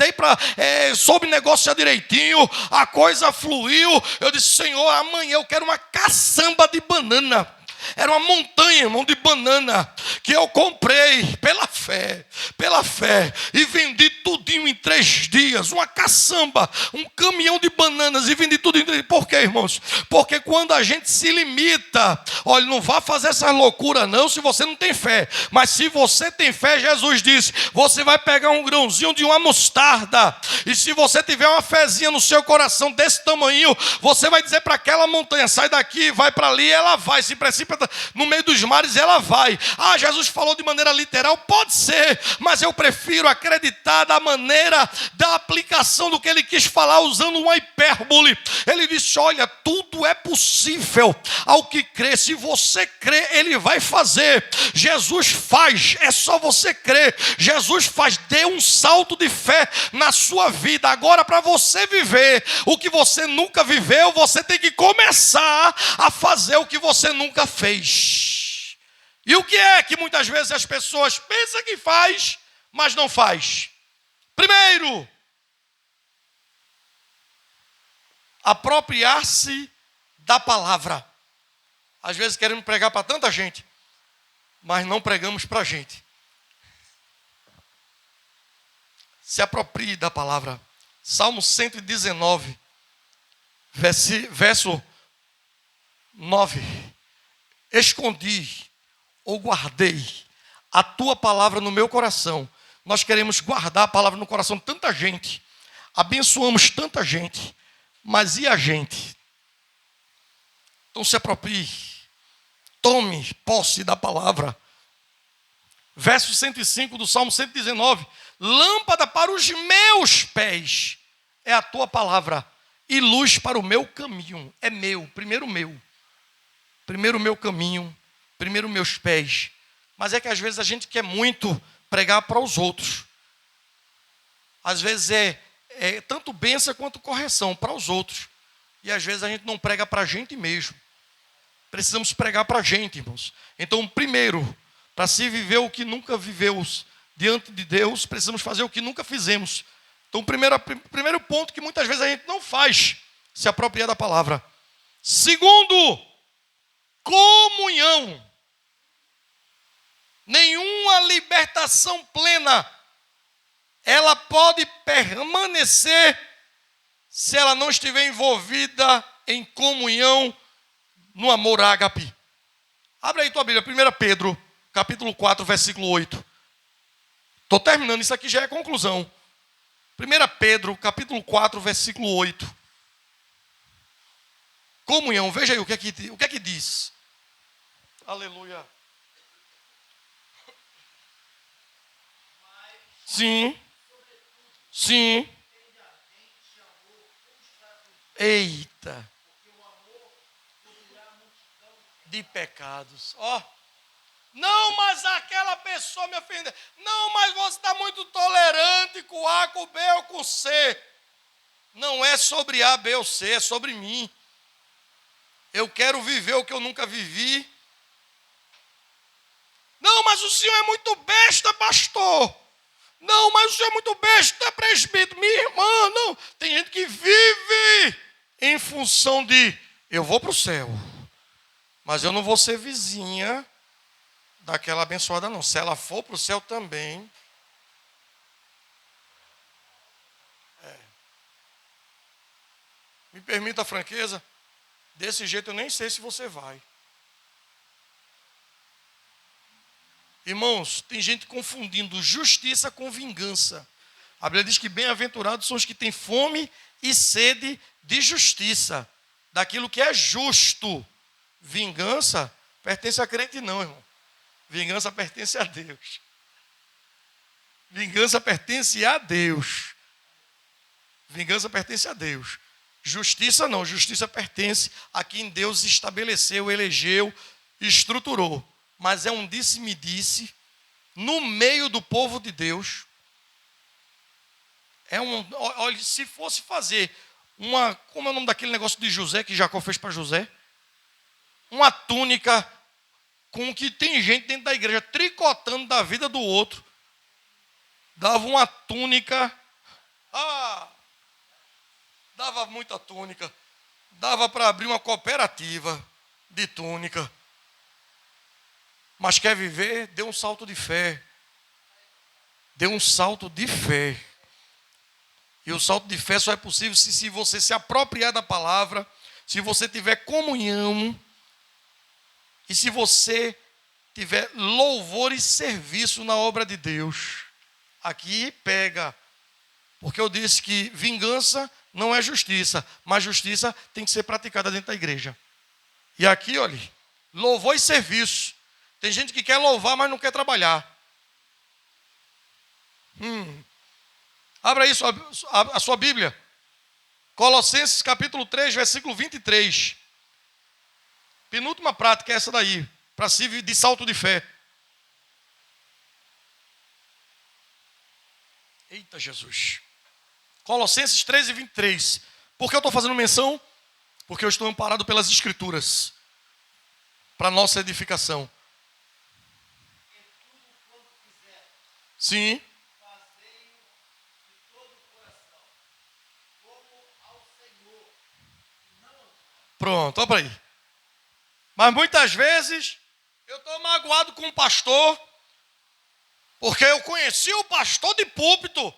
Speaker 1: soube negociar direitinho, a coisa fluiu. Eu disse, Senhor, amanhã eu quero uma caçamba de banana. Era uma montanha, irmão, de banana, que eu comprei pela fé, e vendi tudinho em 3 dias, uma caçamba, um caminhão de bananas, e vendi tudo em 3 dias. Por quê, irmãos? Porque quando a gente se limita, olha, não vá fazer essa loucura não, se você não tem fé. Mas se você tem fé, Jesus disse, você vai pegar um grãozinho de uma mostarda, e se você tiver uma fezinha no seu coração desse tamanho, você vai dizer para aquela montanha, sai daqui, vai para ali, ela vai, se precipita no meio dos mares, ela vai. Ah, Jesus falou de maneira literal, pode ser, mas eu prefiro acreditar da maneira da aplicação do que ele quis falar, usando uma hipérbole. Ele disse, olha, tudo é possível ao que crê. Se você crê, ele vai fazer. Jesus faz, é só você crer. Jesus faz, dê um salto de fé na sua vida. Agora, para você viver o que você nunca viveu, você tem que começar a fazer o que você nunca fez. E o que é que muitas vezes as pessoas pensam que faz, mas não faz? Primeiro, apropriar-se da palavra. Às vezes queremos pregar para tanta gente, mas não pregamos para a gente. Se aproprie da palavra. Salmo 119, verso 9. Escondi ou guardei a tua palavra no meu coração. Nós queremos guardar a palavra no coração de tanta gente. Abençoamos tanta gente. Mas e a gente? Então se aproprie. Tome posse da palavra. Verso 105 do Salmo 119. Lâmpada para os meus pés é a tua palavra, e luz para o meu caminho. É meu, primeiro meu. Primeiro o meu caminho, primeiro meus pés. Mas é que às vezes a gente quer muito pregar para os outros. Às vezes é tanto bênção quanto correção para os outros. E às vezes a gente não prega para a gente mesmo. precisamos pregar para a gente, irmãos. Então, primeiro, para se viver o que nunca vivemos diante de Deus, precisamos fazer o que nunca fizemos. Então, primeiro ponto que muitas vezes a gente não faz, se apropriar da palavra. Segundo, comunhão. Nenhuma libertação plena, ela pode permanecer se ela não estiver envolvida em comunhão no amor ágape. Abre aí tua Bíblia, 1 Pedro, capítulo 4, versículo 8. Estou terminando, isso aqui já é conclusão. 1 Pedro, capítulo 4, versículo 8. Comunhão, veja aí o que é que diz. Aleluia. Sim. Sim. Eita. De pecados. Ó. Não, mas aquela pessoa me ofendeu. Não, mas você está muito tolerante com A, com B ou com C. Não é sobre A, B ou C, é sobre mim. Eu quero viver o que eu nunca vivi. Não, mas o senhor é muito besta, pastor. Não, mas o senhor é muito besta, presbítero. Minha irmã, não. Tem gente que vive em função de, eu vou para o céu, mas eu não vou ser vizinha daquela abençoada, não. Se ela for para o céu também. Me permita a franqueza. Desse jeito eu nem sei se você vai. Irmãos, tem gente confundindo justiça com vingança. A Bíblia diz que bem-aventurados são os que têm fome e sede de justiça, daquilo que é justo. Vingança pertence a crente não, irmão. Vingança pertence a Deus. Vingança pertence a Deus. Vingança pertence a Deus. Justiça não, justiça pertence a quem Deus estabeleceu, elegeu, estruturou. Mas é um disse-me-disse no meio do povo de Deus. Olha, se fosse fazer como é o nome daquele negócio de José, que Jacó fez para José? Uma túnica com que tem gente dentro da igreja tricotando da vida do outro. Dava uma túnica. Dava muita túnica. Dava para abrir uma cooperativa de túnica. Mas quer viver? Dê um salto de fé. Dê um salto de fé. E o salto de fé só é possível se você se apropriar da palavra, se você tiver comunhão e se você tiver louvor e serviço na obra de Deus. Aqui pega. Porque eu disse que vingança não é justiça, mas justiça tem que ser praticada dentro da igreja. E aqui, olha, louvor e serviço. Tem gente que quer louvar, mas não quer trabalhar. Abra aí a sua Bíblia. Colossenses capítulo 3, versículo 23. Penúltima prática é essa daí, para se de salto de fé. Eita Jesus. Colossenses 13, 23. Por que eu estou fazendo menção? Porque eu estou amparado pelas Escrituras. Para nossa edificação. Sim. Pronto, olha para aí. Mas muitas vezes eu estou magoado com o pastor, porque eu conheci o pastor de púlpito,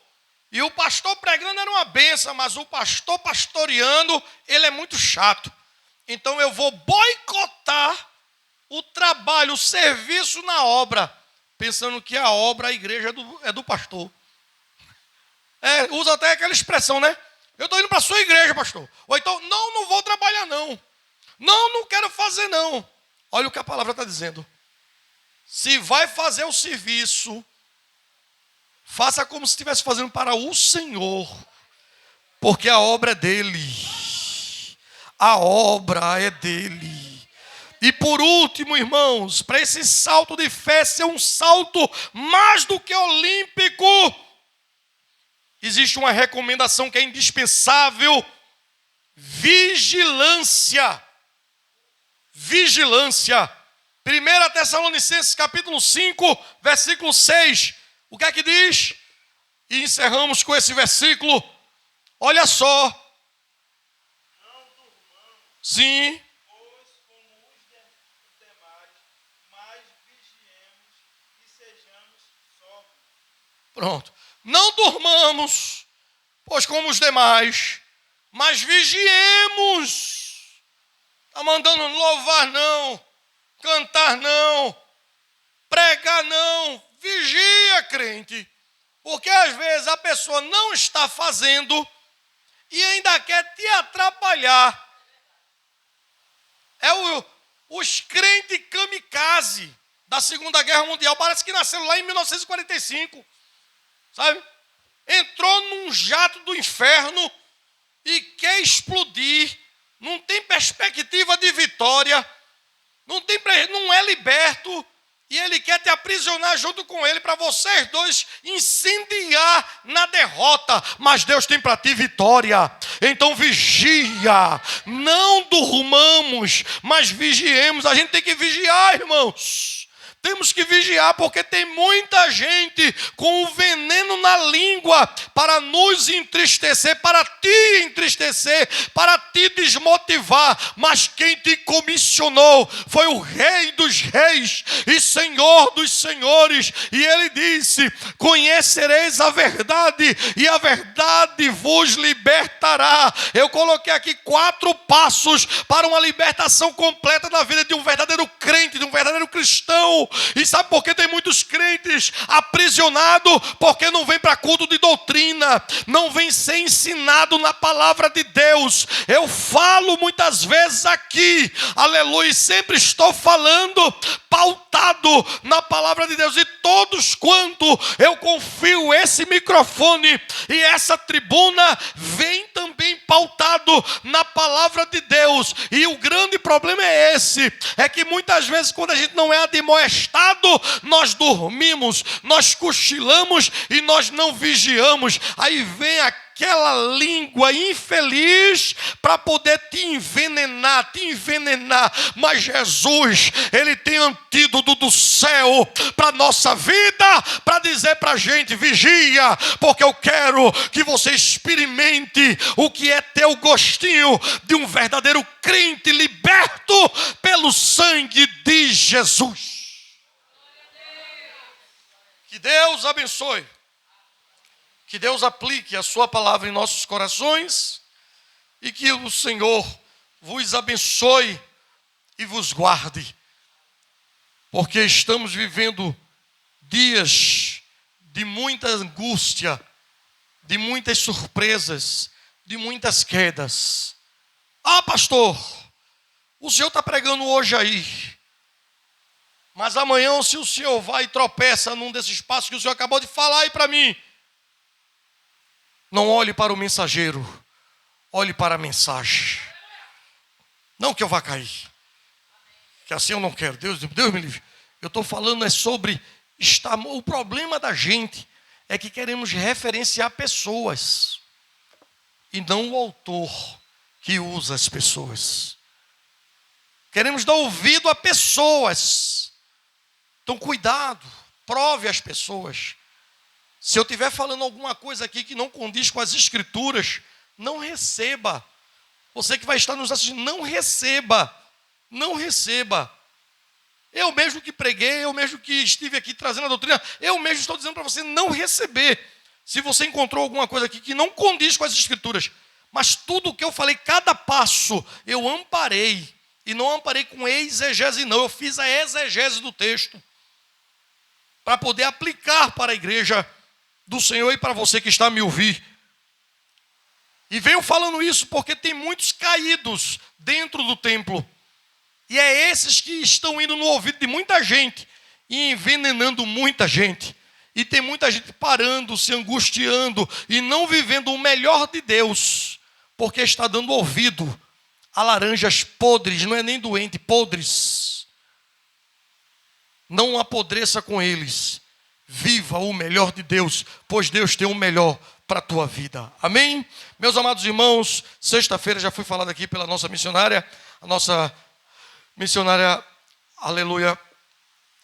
Speaker 1: e o pastor pregando era uma benção, mas o pastor pastoreando, ele é muito chato. Então eu vou boicotar o trabalho, o serviço na obra, pensando que a obra, a igreja é do pastor. Usa até aquela expressão, né? Eu estou indo para a sua igreja, pastor. Ou então, não vou trabalhar, não. Não quero fazer, não. Olha o que a palavra está dizendo. Se vai fazer o serviço, faça como se estivesse fazendo para o Senhor. Porque a obra é dele. A obra é dele. E por último, irmãos, para esse salto de fé ser um salto mais do que olímpico, existe uma recomendação que é indispensável: vigilância. vigilância. 1 Tessalonicenses capítulo 5, versículo 6. O que é que diz? E encerramos com esse versículo. Olha só.
Speaker 3: Não durmamos,
Speaker 1: Sim.
Speaker 3: pois como os demais, mas vigiemos e sejamos sóbrios.
Speaker 1: Pronto. Não durmamos, pois como os demais, mas vigiemos. Está mandando louvar não, cantar não, pregar não. Vigia, crente. Porque às vezes a pessoa não está fazendo e ainda quer te atrapalhar. É os crentes kamikaze da Segunda Guerra Mundial. Parece que nasceram lá em 1945. Sabe? Entrou num jato do inferno e quer explodir. Não tem perspectiva de vitória. Não é liberto. E ele quer te aprisionar junto com ele para vocês dois incendiar na derrota. Mas Deus tem para ti vitória. Então vigia. Não durmamos, mas vigiemos. A gente tem que vigiar, irmãos. Temos que vigiar porque tem muita gente com o veneno na língua para nos entristecer, para te entristecer, para te desmotivar. Mas quem te comissionou foi o Rei dos Reis e Senhor dos Senhores. E ele disse: conhecereis a verdade e a verdade vos libertará. Eu coloquei aqui 4 passos para uma libertação completa na vida de um verdadeiro crente, de um verdadeiro cristão. E sabe por que tem muitos crentes aprisionados? Porque não vem para culto de doutrina, não vem ser ensinado na palavra de Deus. Eu falo muitas vezes aqui, aleluia, e sempre estou falando pautado na palavra de Deus. E todos quanto eu confio esse microfone e essa tribuna, vem também pautado na palavra de Deus. E o grande problema é esse, é que muitas vezes quando a gente não é admoestado, nós dormimos, nós cochilamos e nós não vigiamos. Aí vem aquela língua infeliz para poder te envenenar. Mas Jesus, ele tem antídoto do céu para nossa vida, para dizer para a gente: vigia, porque eu quero que você experimente o que é ter o gostinho de um verdadeiro crente liberto pelo sangue de Jesus. Que Deus abençoe. Que Deus aplique a sua palavra em nossos corações e que o Senhor vos abençoe e vos guarde. Porque estamos vivendo dias de muita angústia, de muitas surpresas, de muitas quedas. Ah, pastor, o senhor está pregando hoje aí. Mas amanhã, se o senhor vai e tropeça num desses passos que o senhor acabou de falar aí para mim, não olhe para o mensageiro, olhe para a mensagem. Não que eu vá cair, que assim eu não quero. Deus me livre. Eu estou falando sobre o problema da gente é que queremos referenciar pessoas e não o autor que usa as pessoas. Queremos dar ouvido a pessoas. Então cuidado, prove as pessoas. Se eu estiver falando alguma coisa aqui que não condiz com as escrituras, não receba. Você que vai estar nos assistindo, não receba. Não receba. Eu mesmo que preguei, eu mesmo que estive aqui trazendo a doutrina, eu mesmo estou dizendo para você não receber. Se você encontrou alguma coisa aqui que não condiz com as escrituras, mas tudo o que eu falei, cada passo, eu amparei. E não amparei com exegese não, eu fiz a exegese do texto. Para poder aplicar para a igreja do Senhor e para você que está a me ouvir. E venho falando isso porque tem muitos caídos dentro do templo. E é esses que estão indo no ouvido de muita gente e envenenando muita gente. E tem muita gente parando, se angustiando e não vivendo o melhor de Deus, porque está dando ouvido a laranjas podres, não é nem doente, podres. Não apodreça com eles. Viva o melhor de Deus, pois Deus tem o melhor para a tua vida. Amém? Meus amados irmãos, sexta-feira já foi falado aqui pela nossa missionária, a nossa Missionária, aleluia,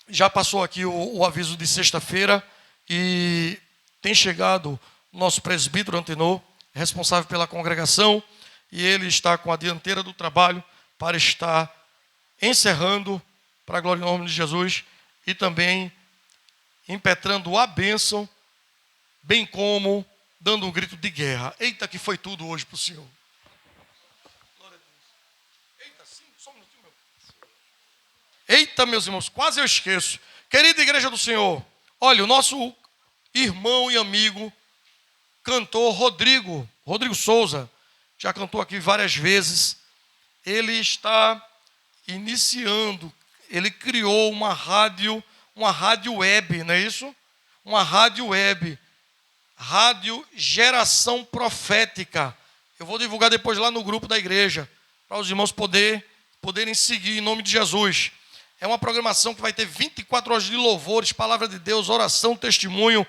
Speaker 1: já passou aqui o aviso de sexta-feira e tem chegado o nosso presbítero Antenor, responsável pela congregação, e ele está com a dianteira do trabalho para estar encerrando, para a glória e nome de Jesus, e também impetrando a bênção, bem como dando um grito de guerra. Eita, que foi tudo hoje para o Senhor. Glória a Deus. Eita, sim, só um minutinho, meu. Eita, meus irmãos, quase eu esqueço. Querida igreja do Senhor, olha, o nosso irmão e amigo, cantor Rodrigo Souza, já cantou aqui várias vezes. Ele está iniciando, ele criou uma rádio web, não é isso? Uma rádio web, Rádio Geração Profética. Eu vou divulgar depois lá no grupo da igreja, para os irmãos poderem seguir em nome de Jesus. É uma programação que vai ter 24 horas de louvores, palavra de Deus, oração, testemunho.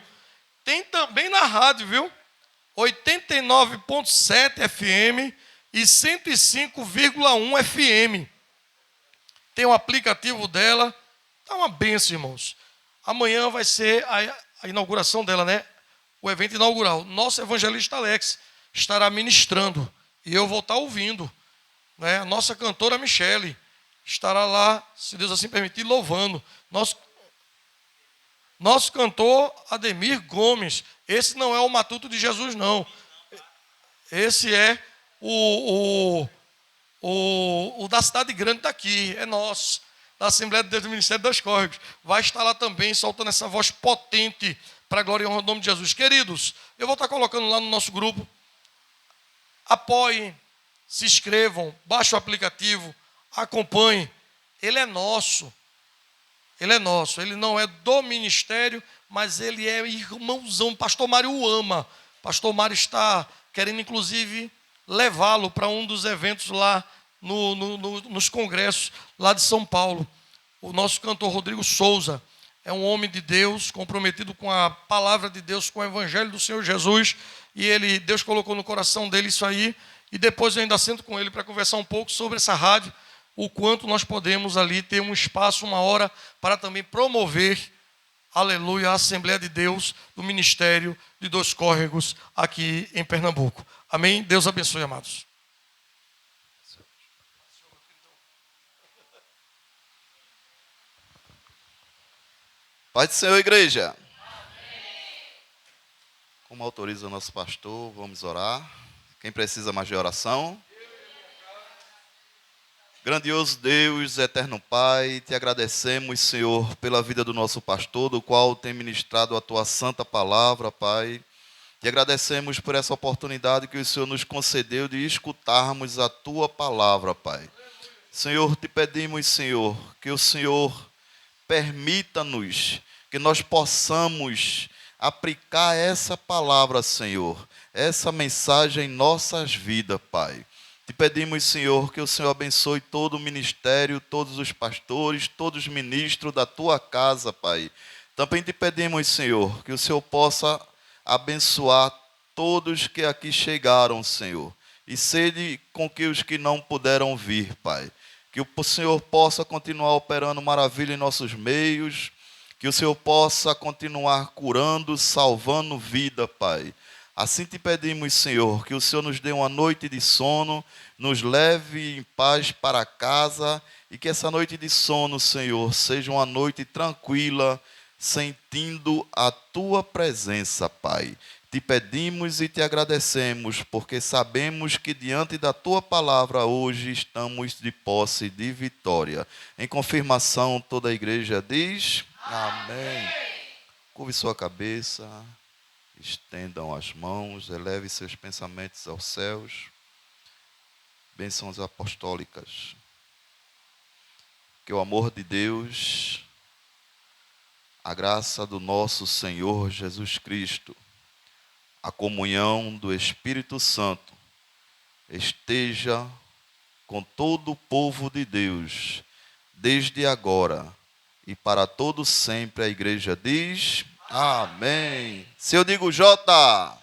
Speaker 1: Tem também na rádio, viu? 89.7 FM e 105,1 FM. Tem um aplicativo dela. Tá uma benção, irmãos. Amanhã vai ser a inauguração dela, né? O evento inaugural. Nosso evangelista Alex estará ministrando e eu vou estar ouvindo, né? A nossa cantora Michele estará lá, se Deus assim permitir, louvando. Nosso cantor Ademir Gomes. Esse não é o Matuto de Jesus, não. Esse é o da cidade grande daqui. É nosso. Da Assembleia de Deus do Ministério dos Córregos. Vai estar lá também, soltando essa voz potente para a glória e honra do nome de Jesus. Queridos, eu vou estar colocando lá no nosso grupo. Apoiem, se inscrevam, baixem o aplicativo, acompanhem. Ele é nosso. Ele é nosso. Ele não é do ministério, mas ele é irmãozão. Pastor Mário o ama. Pastor Mário está querendo, inclusive, levá-lo para um dos eventos lá nos congressos lá de São Paulo. O nosso cantor Rodrigo Souza é um homem de Deus, comprometido com a palavra de Deus, com o evangelho do Senhor Jesus, e Deus colocou no coração dele isso aí, e depois eu ainda sento com ele para conversar um pouco sobre essa rádio, o quanto nós podemos ali ter um espaço, uma hora, para também promover, aleluia, a Assembleia de Deus do Ministério de Dois Córregos aqui em Pernambuco. Amém? Deus abençoe, amados.
Speaker 4: Pai do Senhor, igreja. Amém. Como autoriza o nosso pastor, vamos orar. Quem precisa mais de oração? Grandioso Deus, eterno Pai, te agradecemos, Senhor, pela vida do nosso pastor, do qual tem ministrado a tua santa palavra, Pai. Te agradecemos por essa oportunidade que o Senhor nos concedeu de escutarmos a tua palavra, Pai. Senhor, te pedimos, Senhor, que o Senhor permita-nos que nós possamos aplicar essa palavra, Senhor, essa mensagem em nossas vidas, Pai. Te pedimos, Senhor, que o Senhor abençoe todo o ministério, todos os pastores, todos os ministros da tua casa, Pai. Também te pedimos, Senhor, que o Senhor possa abençoar todos que aqui chegaram, Senhor, e sede com que os que não puderam vir, Pai. Que o Senhor possa continuar operando maravilha em nossos meios, que o Senhor possa continuar curando, salvando vida, Pai. Assim te pedimos, Senhor, que o Senhor nos dê uma noite de sono, nos leve em paz para casa e que essa noite de sono, Senhor, seja uma noite tranquila, sentindo a tua presença, Pai. Te pedimos e te agradecemos, porque sabemos que diante da tua palavra hoje estamos de posse de vitória. Em confirmação, toda a igreja diz: amém. Curve sua cabeça, estendam as mãos, eleve seus pensamentos aos céus. Bênçãos apostólicas. Que o amor de Deus, a graça do nosso Senhor Jesus Cristo, a comunhão do Espírito Santo esteja com todo o povo de Deus, desde agora e para todo sempre. A igreja diz: amém. Se eu digo J,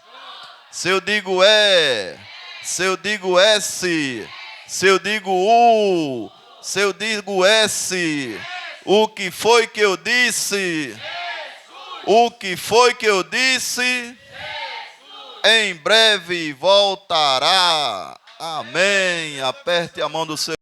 Speaker 4: se eu digo E, se eu digo S, se eu digo U, Se eu digo S, o que foi que eu disse? O que foi que eu disse? Em breve voltará. Amém. Aperte a mão do seu